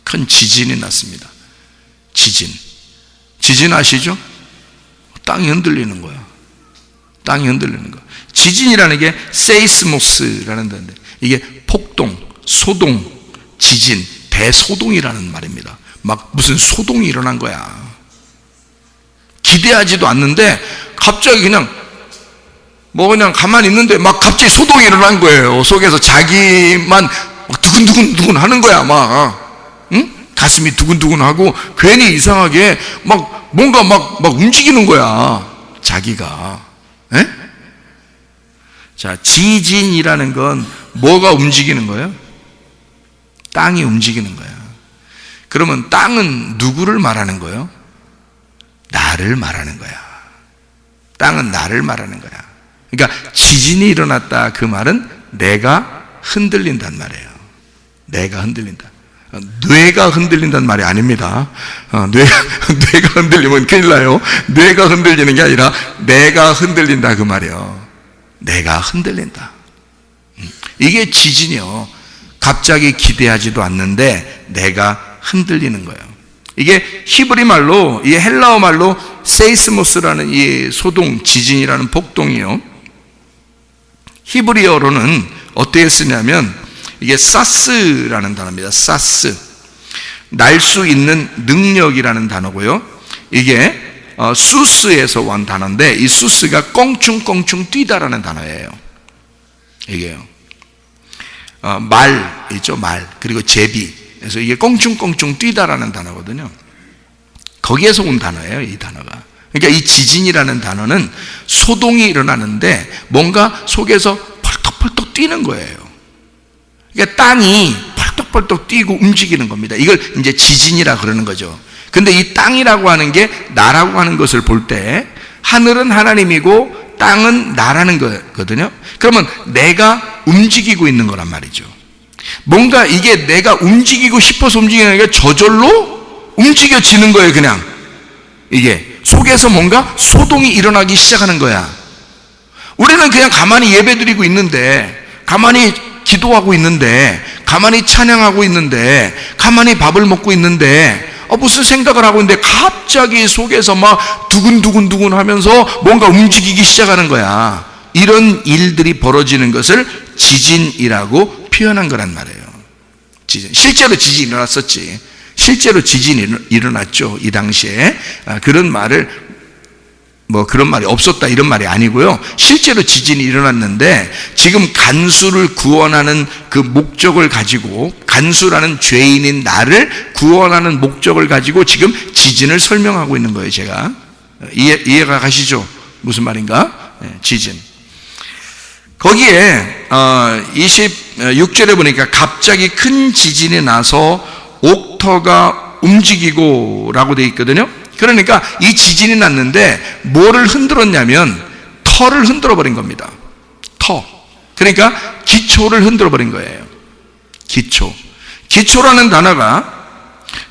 큰 지진이 났습니다. 지진 아시죠? 땅이 흔들리는 거야. 땅이 흔들리는 거야. 지진이라는 게 세이스모스라는 단어인데, 이게 폭동, 소동, 지진, 대소동이라는 말입니다. 막 무슨 소동이 일어난 거야. 기대하지도 않는데 갑자기 그냥 그냥 가만히 있는데 막 갑자기 소동이 일어난 거예요. 속에서 자기만 막 두근두근 하는 거야. 막 응? 가슴이 두근두근하고 괜히 이상하게 막 뭔가 막 움직이는 거야. 자기가. 에? 자, 지진이라는 건 뭐가 움직이는 거예요? 땅이 움직이는 거야. 그러면 땅은 누구를 말하는 거예요? 나를 말하는 거야. 땅은 나를 말하는 거야. 그러니까 지진이 일어났다, 그 말은 내가 흔들린단 말이에요. 내가 흔들린다. 뇌가 흔들린다는 말이 아닙니다. 뇌가 흔들리면 큰일 나요. 뇌가 흔들리는 게 아니라 내가 흔들린다, 그 말이에요. 내가 흔들린다. 이게 지진이요. 갑자기 기대하지도 않는데 내가 흔들리는 거예요. 이게 히브리 말로, 이 헬라어 말로 세이스모스라는 이 소동, 지진이라는 폭동이요. 히브리어로는 어떻게 쓰냐면 이게 사스라는 단어입니다. 사스. 날 수 있는 능력이라는 단어고요. 이게 수스에서 온 단어인데, 이 수스가 껑충껑충 뛰다라는 단어예요. 이게요. 말 있죠, 말. 그리고 제비. 그래서 이게 껑충껑충 뛰다라는 단어거든요. 거기에서 온 단어예요, 이 단어가. 그러니까 이 지진이라는 단어는 소동이 일어나는데 뭔가 속에서 펄떡펄떡 뛰는 거예요. 그러니까 땅이 펄떡펄떡 뛰고 움직이는 겁니다. 이걸 이제 지진이라 그러는 거죠. 근데 이 땅이라고 하는 게 나라고 하는 것을 볼 때, 하늘은 하나님이고 땅은 나라는 거거든요. 그러면 내가 움직이고 있는 거란 말이죠. 뭔가 이게 내가 움직이고 싶어서 움직이는 게 저절로 움직여지는 거예요. 그냥 이게 속에서 뭔가 소동이 일어나기 시작하는 거야. 우리는 그냥 가만히 예배드리고 있는데, 가만히 기도하고 있는데, 가만히 찬양하고 있는데, 가만히 밥을 먹고 있는데, 무슨 생각을 하고 있는데 갑자기 속에서 막 두근두근 하면서 뭔가 움직이기 시작하는 거야. 이런 일들이 벌어지는 것을 지진이라고 표현한 거란 말이에요. 지진. 실제로 지진이 일어났었지. 실제로 지진이 일어났죠. 이 당시에. 그런 말을 그런 말이 없었다 이런 말이 아니고요. 실제로 지진이 일어났는데, 지금 간수를 구원하는 그 목적을 가지고, 간수라는 죄인인 나를 구원하는 목적을 가지고 지금 지진을 설명하고 있는 거예요. 제가 이해가 가시죠? 무슨 말인가? 지진. 거기에 26절에 보니까 갑자기 큰 지진이 나서 옥터가 움직이고 라고 되어 있거든요. 그러니까 이 지진이 났는데 뭐를 흔들었냐면 터를 흔들어 버린 겁니다. 터. 그러니까 기초를 흔들어 버린 거예요. 기초라는 단어가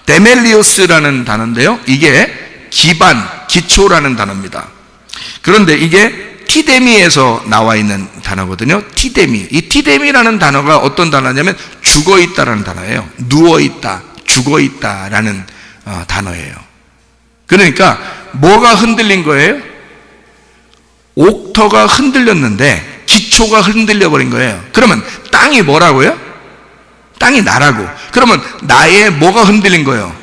데멜리오스라는 단어인데요, 이게 기반, 기초라는 단어입니다. 그런데 이게 티데미에서 나와 있는 단어거든요. 티데미. 이 티데미라는 단어가 어떤 단어냐면 죽어있다라는 단어예요. 누워있다, 죽어있다라는 단어예요. 그러니까 뭐가 흔들린 거예요? 옥터가 흔들렸는데 기초가 흔들려 버린 거예요. 그러면 땅이 뭐라고요? 땅이 나라고. 그러면 나의 뭐가 흔들린 거예요?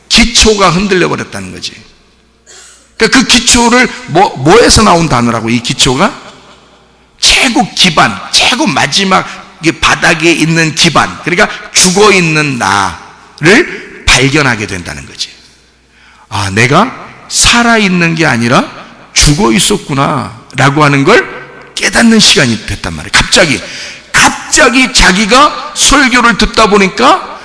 기초가 흔들려 버렸다는 거지. 그러니까 그 기초를 뭐에서 나온 단어라고? 이 기초가 최고 기반, 최고 마지막 바닥에 있는 기반, 그러니까 죽어 있는 나를 발견하게 된다는 거지. 아, 내가 살아있는 게 아니라 죽어 있었구나 라고 하는 걸 깨닫는 시간이 됐단 말이에요. 갑자기 자기가 설교를 듣다 보니까,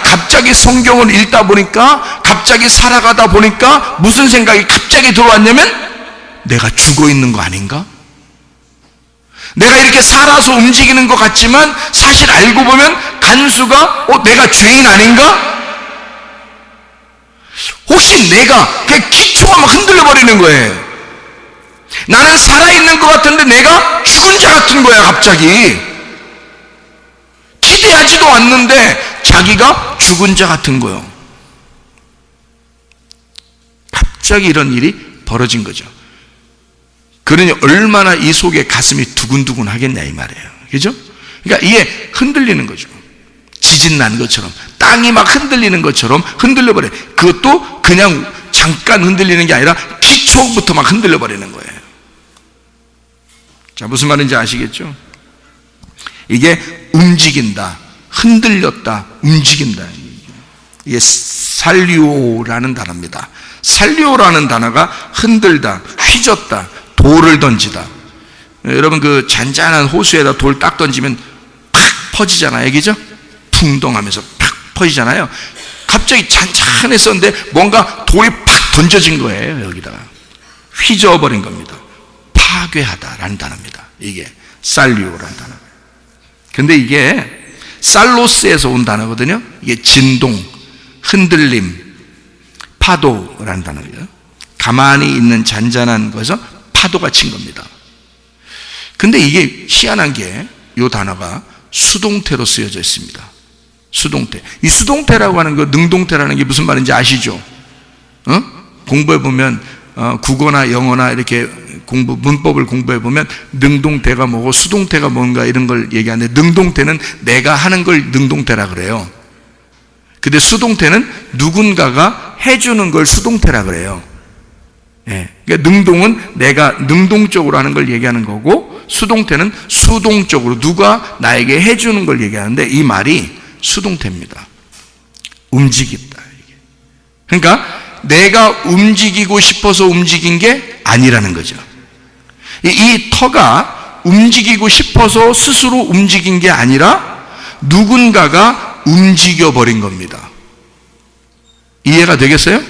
갑자기 성경을 읽다 보니까, 갑자기 살아가다 보니까 무슨 생각이 갑자기 들어왔냐면, 내가 죽어 있는 거 아닌가? 내가 이렇게 살아서 움직이는 것 같지만 사실 알고 보면 간수가 내가 죄인 아닌가? 혹시 내가 그 기초가 막 흔들려 버리는 거예요. 나는 살아있는 것 같은데 내가 죽은 자 같은 거야. 갑자기 기대하지도 않는데 자기가 죽은 자 같은 거예요. 갑자기 이런 일이 벌어진 거죠. 그러니 얼마나 이 속에 가슴이 두근두근 하겠냐 이 말이에요. 그죠? 그러니까 이게 흔들리는 거죠. 지진 난 것처럼, 땅이 막 흔들리는 것처럼 흔들려 버려요. 그것도 그냥 잠깐 흔들리는 게 아니라 기초부터 막 흔들려 버리는 거예요. 자, 무슨 말인지 아시겠죠? 이게 움직인다, 흔들렸다, 움직인다. 이게 살리오라는 단어입니다. 살리오라는 단어가 흔들다, 휘젓다, 돌을 던지다. 여러분 그 잔잔한 호수에다 돌 딱 던지면 팍 퍼지잖아요. 그죠? 풍덩하면서 팍 퍼지잖아요. 갑자기 잔잔했었는데 뭔가 돌이 팍 던져진 거예요. 여기다가 휘저어버린 겁니다. 파괴하다라는 단어입니다. 이게 살리오라는 단어. 근데 이게 살로스에서 온 단어거든요. 이게 진동, 흔들림, 파도라는 단어예요. 가만히 있는 잔잔한 것에서 파도가 친 겁니다. 근데 이게 희한한 게 이 단어가 수동태로 쓰여져 있습니다. 수동태. 이 수동태라고 하는 거, 능동태라는 게 무슨 말인지 아시죠? 공부해 보면 국어나 영어나 이렇게 문법을 공부해 보면 능동태가 뭐고 수동태가 뭔가 이런 걸 얘기하는데, 능동태는 내가 하는 걸 능동태라 그래요. 근데 수동태는 누군가가 해주는 걸 수동태라 그래요. 그러니까 능동은 내가 능동적으로 하는 걸 얘기하는 거고, 수동태는 수동적으로 누가 나에게 해주는 걸 얘기하는데, 이 말이 수동태입니다. 움직인다. 그러니까 내가 움직이고 싶어서 움직인 게 아니라는 거죠. 이 터가 움직이고 싶어서 스스로 움직인 게 아니라 누군가가 움직여버린 겁니다. 이해가 되겠어요?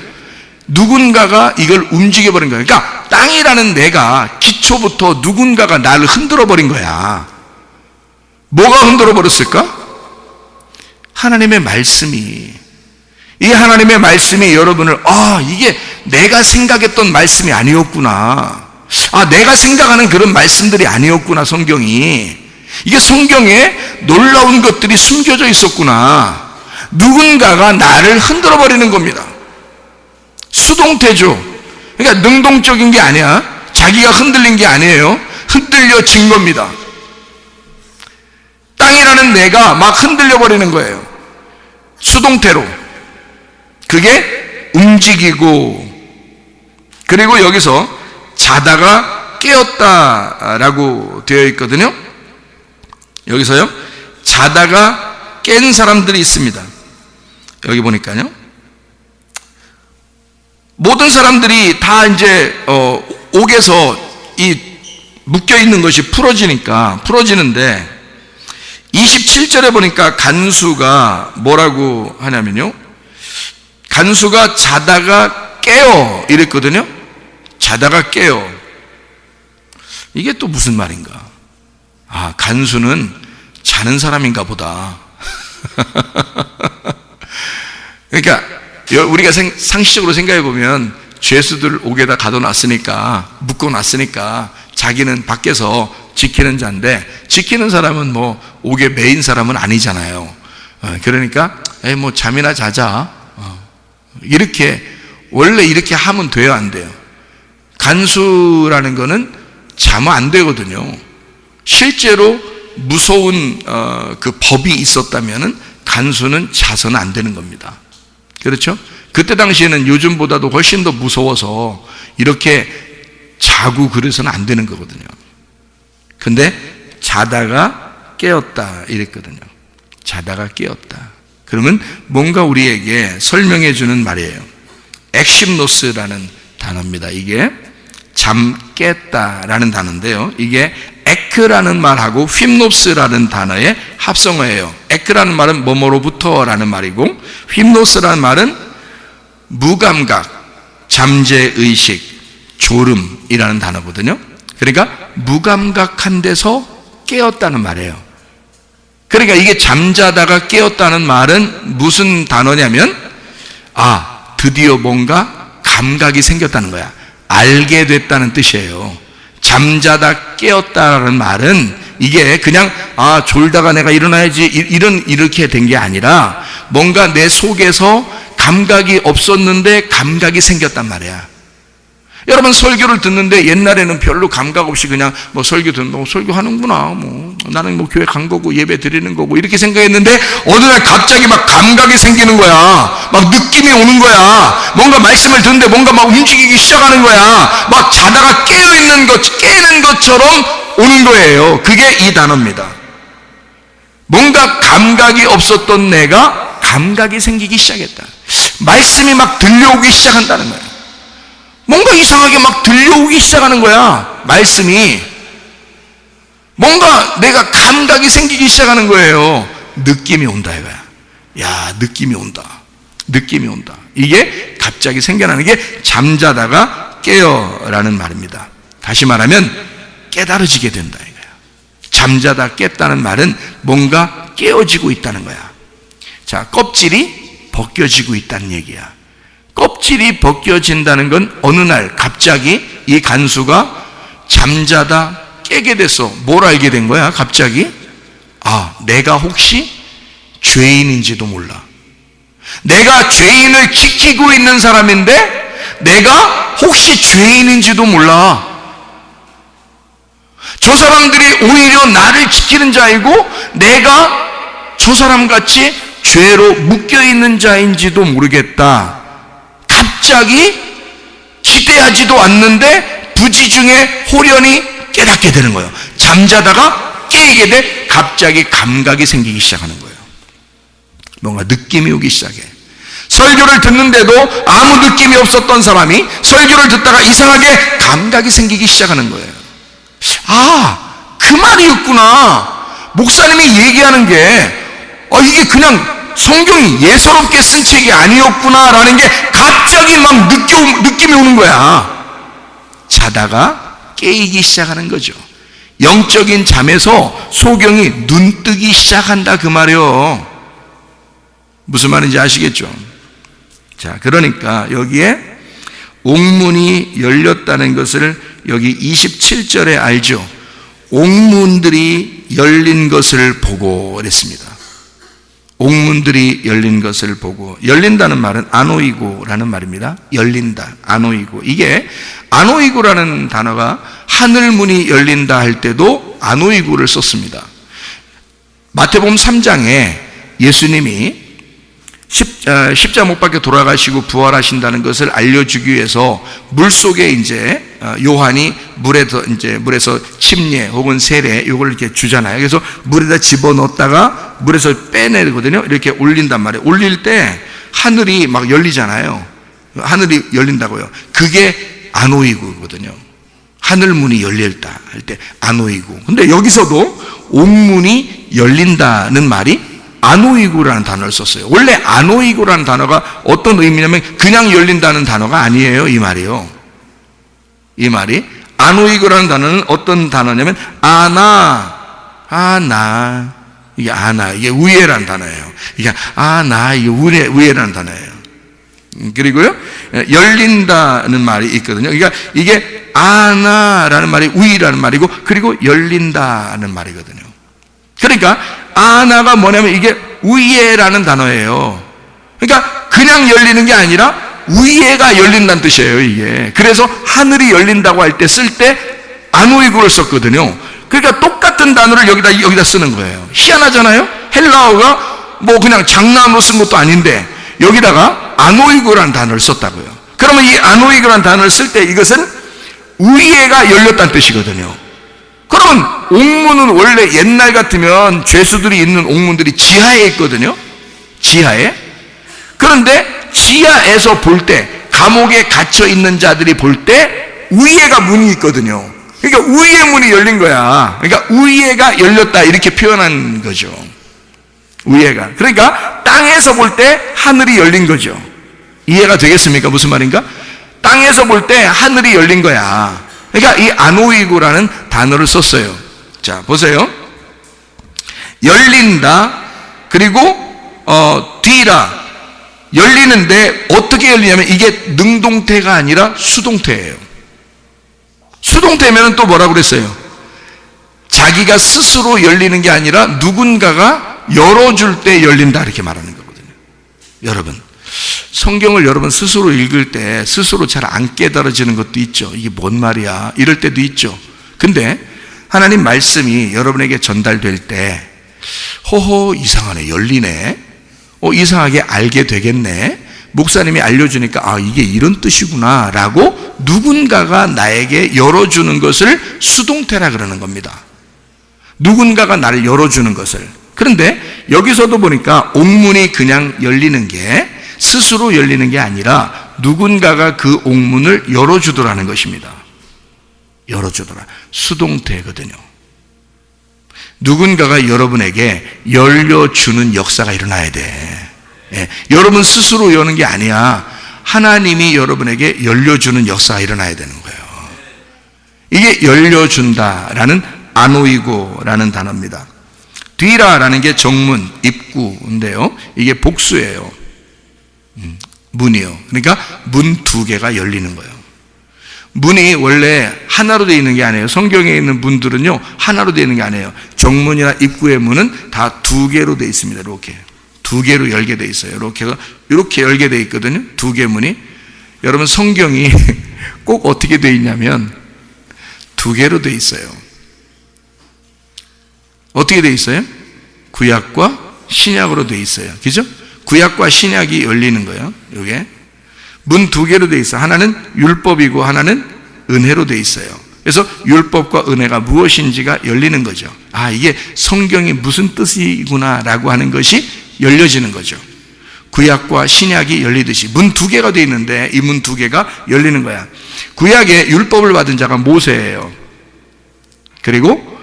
누군가가 이걸 움직여버린 거예요. 그러니까 땅이라는 내가 기초부터 누군가가 나를 흔들어버린 거야. 뭐가 흔들어버렸을까? 하나님의 말씀이, 이 하나님의 말씀이 여러분을 이게 내가 생각했던 말씀이 아니었구나, 내가 생각하는 그런 말씀들이 아니었구나, 성경이 이게 성경에 놀라운 것들이 숨겨져 있었구나, 누군가가 나를 흔들어 버리는 겁니다. 수동태죠. 그러니까 능동적인 게 아니야. 자기가 흔들린 게 아니에요. 흔들려진 겁니다. 땅이라는 내가 막 흔들려 버리는 거예요. 수동태로. 그게 움직이고, 그리고 여기서 자다가 깨었다라고 되어 있거든요. 여기서요, 자다가 깬 사람들이 있습니다. 여기 보니까요, 모든 사람들이 다 이제 옥에서 이 묶여 있는 것이 풀어지는데 27절에 보니까 간수가 뭐라고 하냐면요, 간수가 자다가 깨어 이랬거든요. 자다가 깨어. 이게 또 무슨 말인가? 간수는 자는 사람인가 보다. 그러니까 우리가 상식적으로 생각해 보면 죄수들 옥에다 가둬놨으니까, 묶어놨으니까 자기는 밖에서 지키는 자인데, 지키는 사람은 뭐 옥에 매인 사람은 아니잖아요. 그러니까 뭐 잠이나 자자, 이렇게 원래 이렇게 하면 돼요, 안 돼요? 간수라는 거는 자면 안 되거든요. 실제로 무서운 그 법이 있었다면은 간수는 자서는 안 되는 겁니다. 그렇죠? 그때 당시에는 요즘보다도 훨씬 더 무서워서 이렇게 자고 그래서는 안 되는 거거든요. 근데 자다가 깨었다 이랬거든요. 자다가 깨었다. 그러면 뭔가 우리에게 설명해 주는 말이에요. 엑심노스라는 단어입니다. 이게 잠 깼다라는 단어인데요, 이게 에크라는 말하고 휘노스라는 단어의 합성어예요. 에크라는 말은 뭐뭐로부터라는 말이고, 휘노스라는 말은 무감각, 잠재의식, 졸음이라는 단어거든요. 그러니까 무감각한 데서 깨었다는 말이에요. 그러니까 이게 잠자다가 깨었다는 말은 무슨 단어냐면, 드디어 뭔가 감각이 생겼다는 거야. 알게 됐다는 뜻이에요. 잠자다 깨었다는 말은 이게 그냥 졸다가 내가 일어나야지 이렇게 된 게 아니라, 뭔가 내 속에서 감각이 없었는데 감각이 생겼단 말이야. 여러분, 설교를 듣는데 옛날에는 별로 감각 없이 그냥 뭐 설교 듣는 설교하는구나, 나는 뭐 교회 간 거고 예배 드리는 거고 이렇게 생각했는데, 어느 날 갑자기 막 감각이 생기는 거야. 막 느낌이 오는 거야. 뭔가 말씀을 듣는데 뭔가 막 움직이기 시작하는 거야. 막 자다가 깨는 것처럼 오는 거예요. 그게 이 단어입니다. 뭔가 감각이 없었던 내가 감각이 생기기 시작했다. 말씀이 막 들려오기 시작한다는 거야. 뭔가 이상하게 막 들려오기 시작하는 거야, 말씀이. 뭔가 내가 감각이 생기기 시작하는 거예요. 느낌이 온다 이거야. 느낌이 온다. 이게 갑자기 생겨나는 게 잠자다가 깨어라는 말입니다. 다시 말하면 깨달아지게 된다 이거야. 잠자다 깼다는 말은 뭔가 깨어지고 있다는 거야. 자, 껍질이 벗겨지고 있다는 얘기야. 껍질이 벗겨진다는 건 어느 날 갑자기 이 간수가 잠자다 깨게 됐어. 뭘 알게 된 거야, 갑자기? 내가 혹시 죄인인지도 몰라. 내가 죄인을 지키고 있는 사람인데 내가 혹시 죄인인지도 몰라. 저 사람들이 오히려 나를 지키는 자이고 내가 저 사람같이 죄로 묶여있는 자인지도 모르겠다. 갑자기 기대하지도 않는데 부지중에 호련히 깨닫게 되는 거예요. 잠자다가 깨게 돼 갑자기 감각이 생기기 시작하는 거예요. 뭔가 느낌이 오기 시작해. 설교를 듣는데도 아무 느낌이 없었던 사람이 설교를 듣다가 이상하게 감각이 생기기 시작하는 거예요. 그 말이었구나. 목사님이 얘기하는 게 이게 그냥 성경이 예사롭게 쓴 책이 아니었구나라는 게 갑자기 막 느낌이 오는 거야. 자다가 깨이기 시작하는 거죠. 영적인 잠에서 소경이 눈뜨기 시작한다 그 말이요. 무슨 말인지 아시겠죠? 자, 그러니까 여기에 옥문이 열렸다는 것을 여기 27절에 알죠? 옥문들이 열린 것을 보고 그랬습니다. 옥문들이 열린 것을 보고, 열린다는 말은 아노이고라는 말입니다. 열린다, 아노이고. 이게 아노이고라는 단어가 하늘문이 열린다 할 때도 아노이고를 썼습니다. 마태복음 3장에 예수님이 십자가 못 박혀 돌아가시고 부활하신다는 것을 알려주기 위해서 물 속에 이제 요한이 물에서 침례 혹은 세례 요걸 이렇게 주잖아요. 그래서 물에다 집어넣었다가 물에서 빼내거든요. 이렇게 올린단 말이에요. 올릴 때 하늘이 막 열리잖아요. 하늘이 열린다고요. 그게 아노이고거든요. 하늘문이 열릴다 할 때 아노이고. 근데 여기서도 옥문이 열린다는 말이 아노이고라는 단어를 썼어요. 원래 아노이고라는 단어가 어떤 의미냐면 그냥 열린다는 단어가 아니에요. 이 말이요. 이 말이 아노이고라는 단어는 어떤 단어냐면 이게 우예라는 단어예요. 이게 이게 우예라는 단어예요. 그리고요, 열린다는 말이 있거든요. 그러니까 이게 아나라는 말이 우이라는 말이고, 그리고 열린다는 말이거든요. 그러니까 아나가 뭐냐면 이게 우예라는 단어예요. 그러니까 그냥 열리는 게 아니라 우예가 열린다는 뜻이에요, 이게. 그래서 하늘이 열린다고 할 때 쓸 때 아노이고를 썼거든요. 그러니까 똑같은 단어를 여기다 쓰는 거예요. 희한하잖아요? 헬라어가 뭐 그냥 장난으로 쓴 것도 아닌데 여기다가 아노이고라는 단어를 썼다고요. 그러면 이 아노이고라는 단어를 쓸 때 이것은 우예가 열렸다는 뜻이거든요. 그러면 옥문은 원래 옛날 같으면 죄수들이 있는 옥문들이 지하에 있거든요. 지하에. 그런데 지하에서 볼 때, 감옥에 갇혀 있는 자들이 볼 때 우예가 문이 있거든요. 그러니까 우예 문이 열린 거야. 그러니까 우예가 열렸다 이렇게 표현한 거죠. 우예가. 그러니까 땅에서 볼 때 하늘이 열린 거죠. 이해가 되겠습니까? 무슨 말인가? 땅에서 볼 때 하늘이 열린 거야. 그러니까 이 아노이고라는 단어를 썼어요. 자, 보세요. 열린다, 그리고 뒤라. 열리는데 어떻게 열리냐면 이게 능동태가 아니라 수동태예요. 수동태면 또 뭐라고 그랬어요? 자기가 스스로 열리는 게 아니라 누군가가 열어줄 때 열린다 이렇게 말하는 거거든요. 여러분, 성경을 여러분 스스로 읽을 때 스스로 잘 안 깨달아지는 것도 있죠. 이게 뭔 말이야? 이럴 때도 있죠. 근데 하나님 말씀이 여러분에게 전달될 때 호호 이상하네, 열리네, 이상하게 알게 되겠네, 목사님이 알려주니까 이게 이런 뜻이구나 라고 누군가가 나에게 열어주는 것을 수동태라 그러는 겁니다. 누군가가 나를 열어주는 것을. 그런데 여기서도 보니까 옥문이 그냥 열리는 게 스스로 열리는 게 아니라 누군가가 그 옥문을 열어주더라는 것입니다. 열어주더라. 수동태거든요. 누군가가 여러분에게 열려주는 역사가 일어나야 돼. 예, 여러분 스스로 여는 게 아니야. 하나님이 여러분에게 열려주는 역사가 일어나야 되는 거예요. 이게 열려준다라는 아노이고라는 단어입니다. 뒤라라는 게 정문, 입구인데요. 이게 복수예요. 문이요. 그러니까 문 두 개가 열리는 거예요. 문이 원래 하나로 되어 있는 게 아니에요. 성경에 있는 문들은요, 하나로 되어 있는 게 아니에요. 정문이나 입구의 문은 다 두 개로 되어 있습니다. 이렇게. 두 개로 열게 되어 있어요. 이렇게 열게 되어 있거든요. 두 개 문이. 여러분, 성경이 꼭 어떻게 되어 있냐면 두 개로 되어 있어요. 어떻게 되어 있어요? 구약과 신약으로 되어 있어요. 그죠? 구약과 신약이 열리는 거예요. 이게 문 두 개로 되어 있어요. 하나는 율법이고 하나는 은혜로 되어 있어요. 그래서 율법과 은혜가 무엇인지가 열리는 거죠. 이게 성경이 무슨 뜻이구나라고 하는 것이 열려지는 거죠. 구약과 신약이 열리듯이 문 두 개가 되어 있는데 이 문 두 개가 열리는 거야. 구약에 율법을 받은 자가 모세예요. 그리고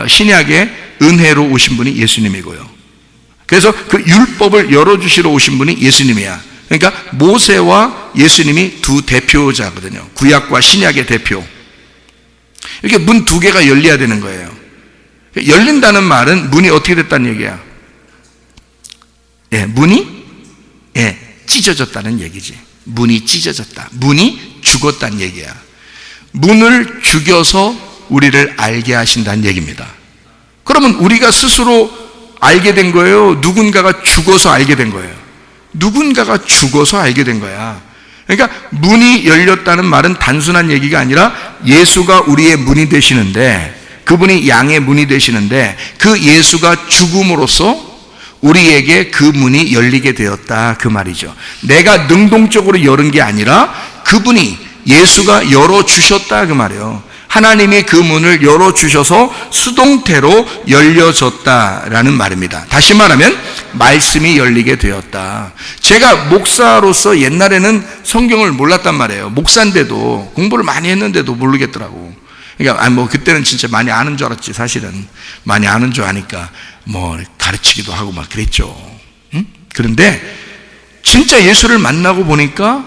신약에 은혜로 오신 분이 예수님이고요. 그래서 그 율법을 열어주시러 오신 분이 예수님이야. 그러니까 모세와 예수님이 두 대표자거든요. 구약과 신약의 대표. 이렇게 문 두 개가 열려야 되는 거예요. 열린다는 말은 문이 어떻게 됐다는 얘기야? 예, 문이 찢어졌다는 얘기지. 문이 찢어졌다. 문이 죽었다는 얘기야. 문을 죽여서 우리를 알게 하신다는 얘기입니다. 그러면 우리가 스스로 알게 된 거예요? 누군가가 죽어서 알게 된 거예요? 누군가가 죽어서 알게 된 거야. 그러니까 문이 열렸다는 말은 단순한 얘기가 아니라 예수가 우리의 문이 되시는데, 그분이 양의 문이 되시는데, 그 예수가 죽음으로써 우리에게 그 문이 열리게 되었다, 그 말이죠. 내가 능동적으로 열은 게 아니라 그분이, 예수가 열어주셨다, 그 말이에요. 하나님이 그 문을 열어주셔서 수동태로 열려졌다라는 말입니다. 다시 말하면 말씀이 열리게 되었다. 제가 목사로서 옛날에는 성경을 몰랐단 말이에요. 목사인데도, 공부를 많이 했는데도 모르겠더라고. 그러니까 그때는 진짜 많이 아는 줄 알았지. 사실은 많이 아는 줄 아니까 가르치기도 하고 막 그랬죠. 응? 그런데 진짜 예수를 만나고 보니까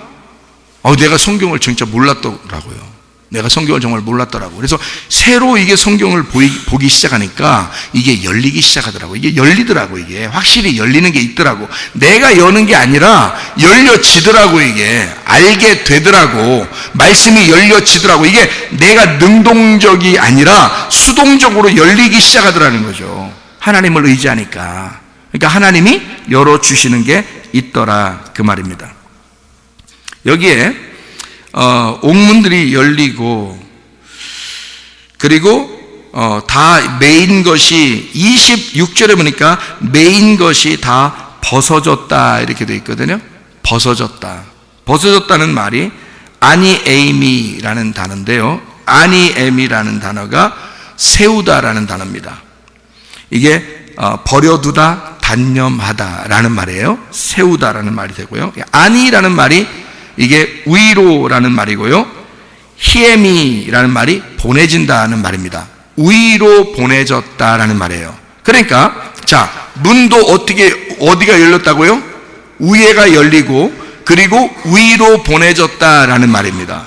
내가 성경을 진짜 몰랐더라고요. 내가 성경을 정말 몰랐더라고요. 그래서 새로 이게 성경을 보기 시작하니까 이게 열리기 시작하더라고요. 이게 열리더라고요. 이게 확실히 열리는 게 있더라고. 내가 여는 게 아니라 열려지더라고. 이게 알게 되더라고. 말씀이 열려지더라고. 이게 내가 능동적이 아니라 수동적으로 열리기 시작하더라는 거죠. 하나님을 의지하니까. 그러니까 하나님이 열어주시는 게 있더라, 그 말입니다. 여기에 옥문들이 열리고, 그리고 다 메인 것이 26절에 보니까 메인 것이 다 벗어졌다 이렇게 되어 있거든요. 벗어졌다. 벗어졌다는 말이 아니에임이라는 단어인데요. 아니에임이라는 단어가 세우다라는 단어입니다. 이게 버려두다, 단념하다라는 말이에요. 세우다라는 말이 되고요. 아니라는 말이 이게 위로라는 말이고요. 히에미라는 말이 보내진다는 말입니다. 위로 보내졌다라는 말이에요. 그러니까 자, 문도 어디가 열렸다고요? 위에가 열리고, 그리고 위로 보내졌다라는 말입니다.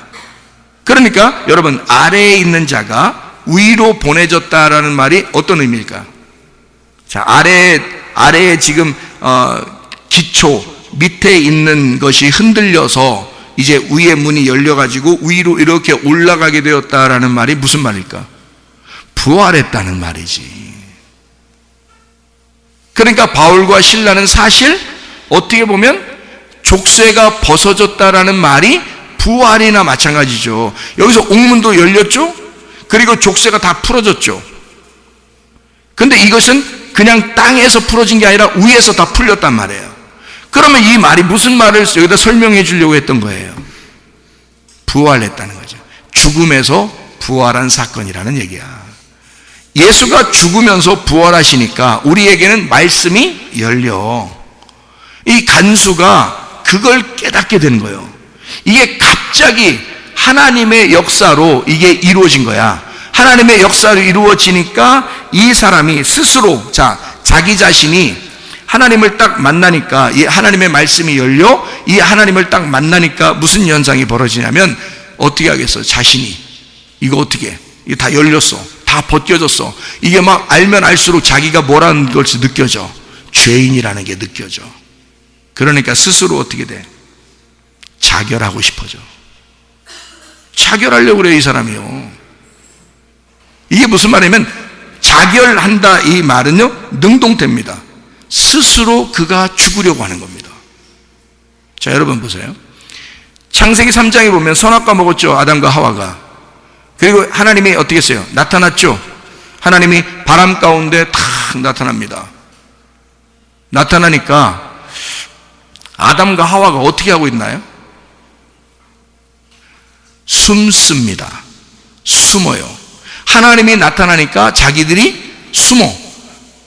그러니까 여러분, 아래에 있는 자가 위로 보내졌다라는 말이 어떤 의미일까? 자, 아래에 지금 기초 밑에 있는 것이 흔들려서 이제 위에 문이 열려가지고 위로 이렇게 올라가게 되었다라는 말이 무슨 말일까? 부활했다는 말이지. 그러니까 바울과 실라는 사실 어떻게 보면 족쇄가 벗어졌다라는 말이 부활이나 마찬가지죠. 여기서 옥문도 열렸죠? 그리고 족쇄가 다 풀어졌죠. 근데 이것은 그냥 땅에서 풀어진 게 아니라 위에서 다 풀렸단 말이에요. 그러면 이 말이 무슨 말을 여기다 설명해 주려고 했던 거예요? 부활했다는 거죠. 죽음에서 부활한 사건이라는 얘기야. 예수가 죽으면서 부활하시니까 우리에게는 말씀이 열려. 이 간수가 그걸 깨닫게 되는 거예요. 이게 갑자기 하나님의 역사로 이게 이루어진 거야. 하나님의 역사로 이루어지니까 이 사람이 스스로, 자기 자신이 하나님을 딱 만나니까, 이 하나님의 말씀이 열려 이 하나님을 딱 만나니까 무슨 현상이 벌어지냐면, 어떻게 하겠어? 자신이 이거 다 열렸어, 다 벗겨졌어. 이게 막 알면 알수록 자기가 뭐라는 것이 느껴져. 죄인이라는 게 느껴져. 그러니까 스스로 어떻게 돼? 자결하고 싶어져. 자결하려고 그래, 이 사람이요. 이게 무슨 말이냐면, 자결한다, 이 말은요, 능동태입니다. 스스로 그가 죽으려고 하는 겁니다. 자, 여러분 보세요. 창세기 3장에 보면 선악과 먹었죠, 아담과 하와가. 그리고 하나님이 어떻게 했어요? 나타났죠. 하나님이 바람 가운데 탁 나타납니다. 나타나니까 아담과 하와가 어떻게 하고 있나요? 숨습니다. 숨어요. 하나님이 나타나니까 자기들이 숨어.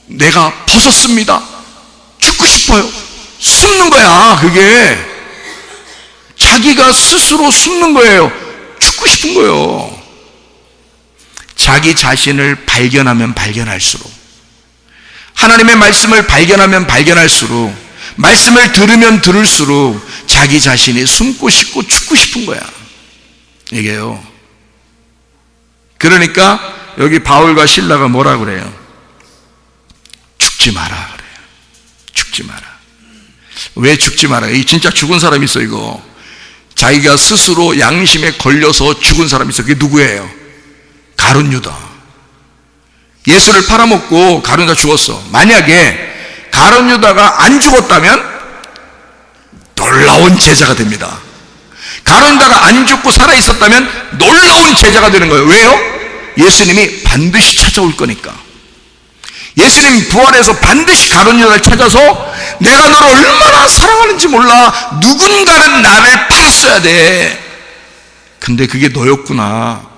내가 벗었습니다. 죽고 싶어요. 숨는 거야. 그게 자기가 스스로 숨는 거예요. 죽고 싶은 거예요. 자기 자신을 발견하면 발견할수록, 하나님의 말씀을 발견하면 발견할수록, 말씀을 들으면 들을수록 자기 자신이 숨고 싶고 죽고 싶은 거야. 이게요. 그러니까 여기 바울과 실라가 뭐라 그래요? 죽지 마라 그래요. 죽지 마라. 왜 죽지 말아요? 이 진짜 죽은 사람이 있어, 이거. 자기가 스스로 양심에 걸려서 죽은 사람이 있어. 그게 누구예요? 가룟 유다. 예수를 팔아먹고 가룟 유다 죽었어. 만약에 가룟 유다가 안 죽었다면 놀라운 제자가 됩니다. 가룟 유다가 안 죽고 살아있었다면 놀라운 제자가 되는 거예요. 왜요? 예수님이 반드시 찾아올 거니까. 예수님 부활해서 반드시 가룟 유다를 찾아서 내가 너를 얼마나 사랑하는지 몰라. 누군가는 나를 팔았어야 돼. 근데 그게 너였구나.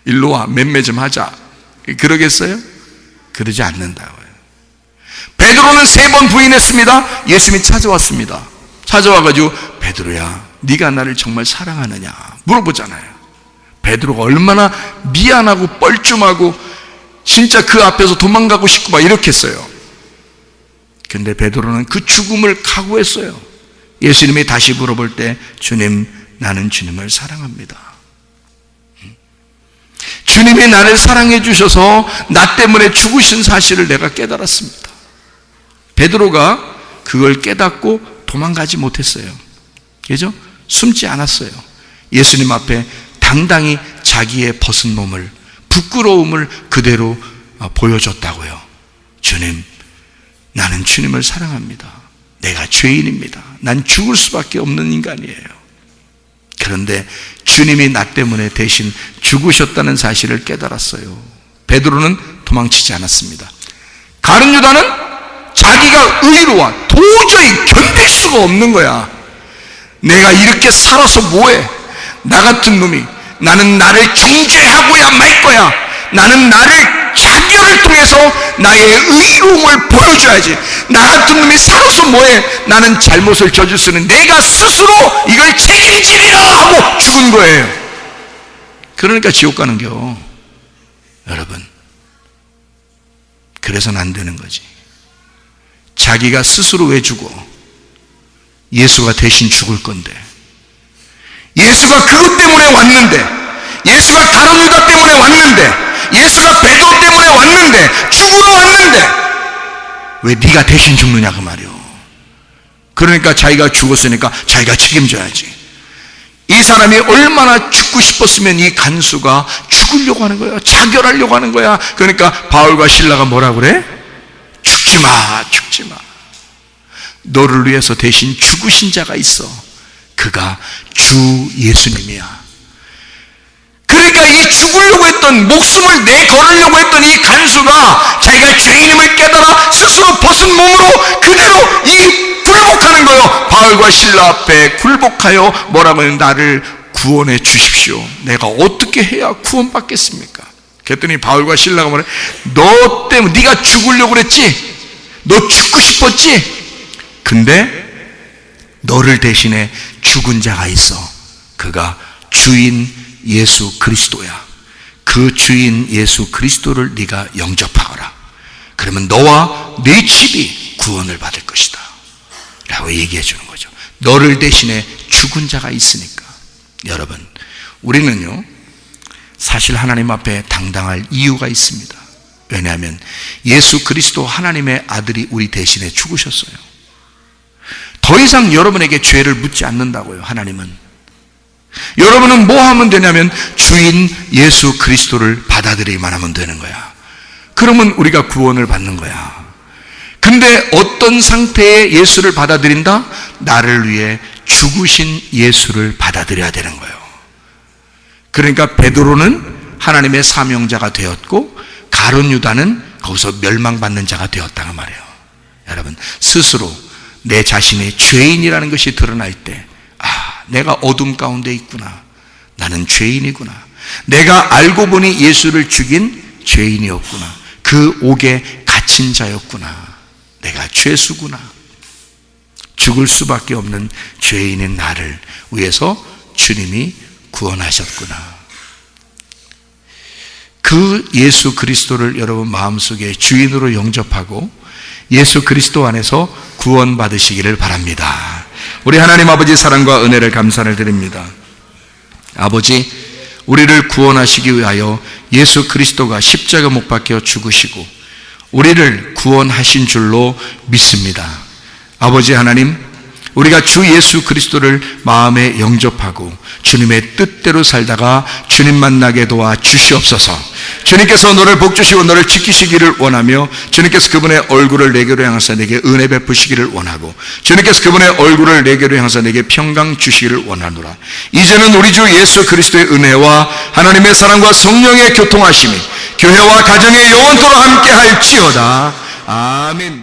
일로 와, 맴매 좀 하자. 그러겠어요? 그러지 않는다고요. 베드로는 3번 부인했습니다. 예수님이 찾아왔습니다. 찾아와가지고 베드로야, 네가 나를 정말 사랑하느냐 물어보잖아요. 베드로가 얼마나 미안하고 뻘쭘하고 진짜 그 앞에서 도망가고 싶고 막 이렇게 했어요. 근데 베드로는 그 죽음을 각오했어요. 예수님이 다시 물어볼 때, 주님, 나는 주님을 사랑합니다. 주님이 나를 사랑해 주셔서 나 때문에 죽으신 사실을 내가 깨달았습니다. 베드로가 그걸 깨닫고 도망가지 못했어요. 그죠? 숨지 않았어요. 예수님 앞에 당당히 자기의 벗은 몸을, 부끄러움을 그대로 보여줬다고요. 주님, 나는 주님을 사랑합니다. 내가 죄인입니다. 난 죽을 수밖에 없는 인간이에요. 그런데 주님이 나 때문에 대신 죽으셨다는 사실을 깨달았어요. 베드로는 도망치지 않았습니다. 가룟 유다는 자기가 의로와 도저히 견딜 수가 없는 거야. 내가 이렇게 살아서 뭐해? 나 같은 놈이, 나는 나를 정죄하고야 말 거야. 나는 나를 자결을 통해서 나의 의로움을 보여줘야지. 나 같은 놈이 살아서 뭐해? 나는 잘못을 저질 수는 내가 스스로 이걸 책임지리라 하고 죽은 거예요. 그러니까 지옥 가는겨. 여러분, 그래서는 안 되는 거지. 자기가 스스로 왜 죽어? 예수가 대신 죽을 건데, 예수가 그것 때문에 왔는데, 예수가 가룟 유다 때문에 왔는데, 예수가 베드로 때문에 왔는데, 죽으러 왔는데 왜 네가 대신 죽느냐 그 말이요. 그러니까 자기가 죽었으니까 자기가 책임져야지. 이 사람이 얼마나 죽고 싶었으면 이 간수가 죽으려고 하는 거야. 자결하려고 하는 거야. 그러니까 바울과 실라가 뭐라 그래? 죽지 마, 죽지 마. 너를 위해서 대신 죽으신 자가 있어. 그가 주 예수님이야. 그러니까 이 죽으려고 했던, 목숨을 내걸으려고 했던 이 간수가 자기가 죄인임을 깨달아 스스로 벗은 몸으로 그대로 이 굴복하는 거예요. 바울과 실라 앞에 굴복하여 뭐라고 하면 나를 구원해 주십시오. 내가 어떻게 해야 구원받겠습니까? 그랬더니 바울과 실라가 말해, 너 때문에 네가 죽으려고 그랬지? 너 죽고 싶었지? 근데 너를 대신해 죽은 자가 있어. 그가 주인 예수 그리스도야. 그 주인 예수 그리스도를 네가 영접하거라. 그러면 너와 네 집이 구원을 받을 것이다 라고 얘기해 주는 거죠. 너를 대신해 죽은 자가 있으니까. 여러분, 우리는요 사실 하나님 앞에 당당할 이유가 있습니다. 왜냐하면 예수 그리스도 하나님의 아들이 우리 대신에 죽으셨어요. 더 이상 여러분에게 죄를 묻지 않는다고요. 하나님은. 여러분은 뭐 하면 되냐면 주인 예수 그리스도를 받아들이기만 하면 되는 거야. 그러면 우리가 구원을 받는 거야. 근데 어떤 상태에 예수를 받아들인다? 나를 위해 죽으신 예수를 받아들여야 되는 거예요. 그러니까 베드로는 하나님의 사명자가 되었고, 가룟 유다는 거기서 멸망받는 자가 되었다는 말이에요. 여러분, 스스로 내 자신의 죄인이라는 것이 드러날 때, 내가 어둠 가운데 있구나. 나는 죄인이구나. 내가 알고 보니 예수를 죽인 죄인이었구나. 그 옥에 갇힌 자였구나. 내가 죄수구나. 죽을 수밖에 없는 죄인인 나를 위해서 주님이 구원하셨구나. 그 예수 그리스도를 여러분 마음속에 주인으로 영접하고 예수 그리스도 안에서 구원받으시기를 바랍니다. 우리 하나님 아버지 사랑과 은혜를 감사를 드립니다. 아버지, 우리를 구원하시기 위하여 예수 그리스도가 십자가 못 박혀 죽으시고 우리를 구원하신 줄로 믿습니다. 아버지 하나님, 우리가 주 예수 그리스도를 마음에 영접하고 주님의 뜻대로 살다가 주님 만나게 도와 주시옵소서. 주님께서 너를 복주시고 너를 지키시기를 원하며, 주님께서 그분의 얼굴을 내게로 향하사 내게 은혜 베푸시기를 원하고, 주님께서 그분의 얼굴을 내게로 향하사 내게 평강 주시기를 원하노라. 이제는 우리 주 예수 그리스도의 은혜와 하나님의 사랑과 성령의 교통하심이 교회와 가정의 영원토록 함께 할지어다. 아멘.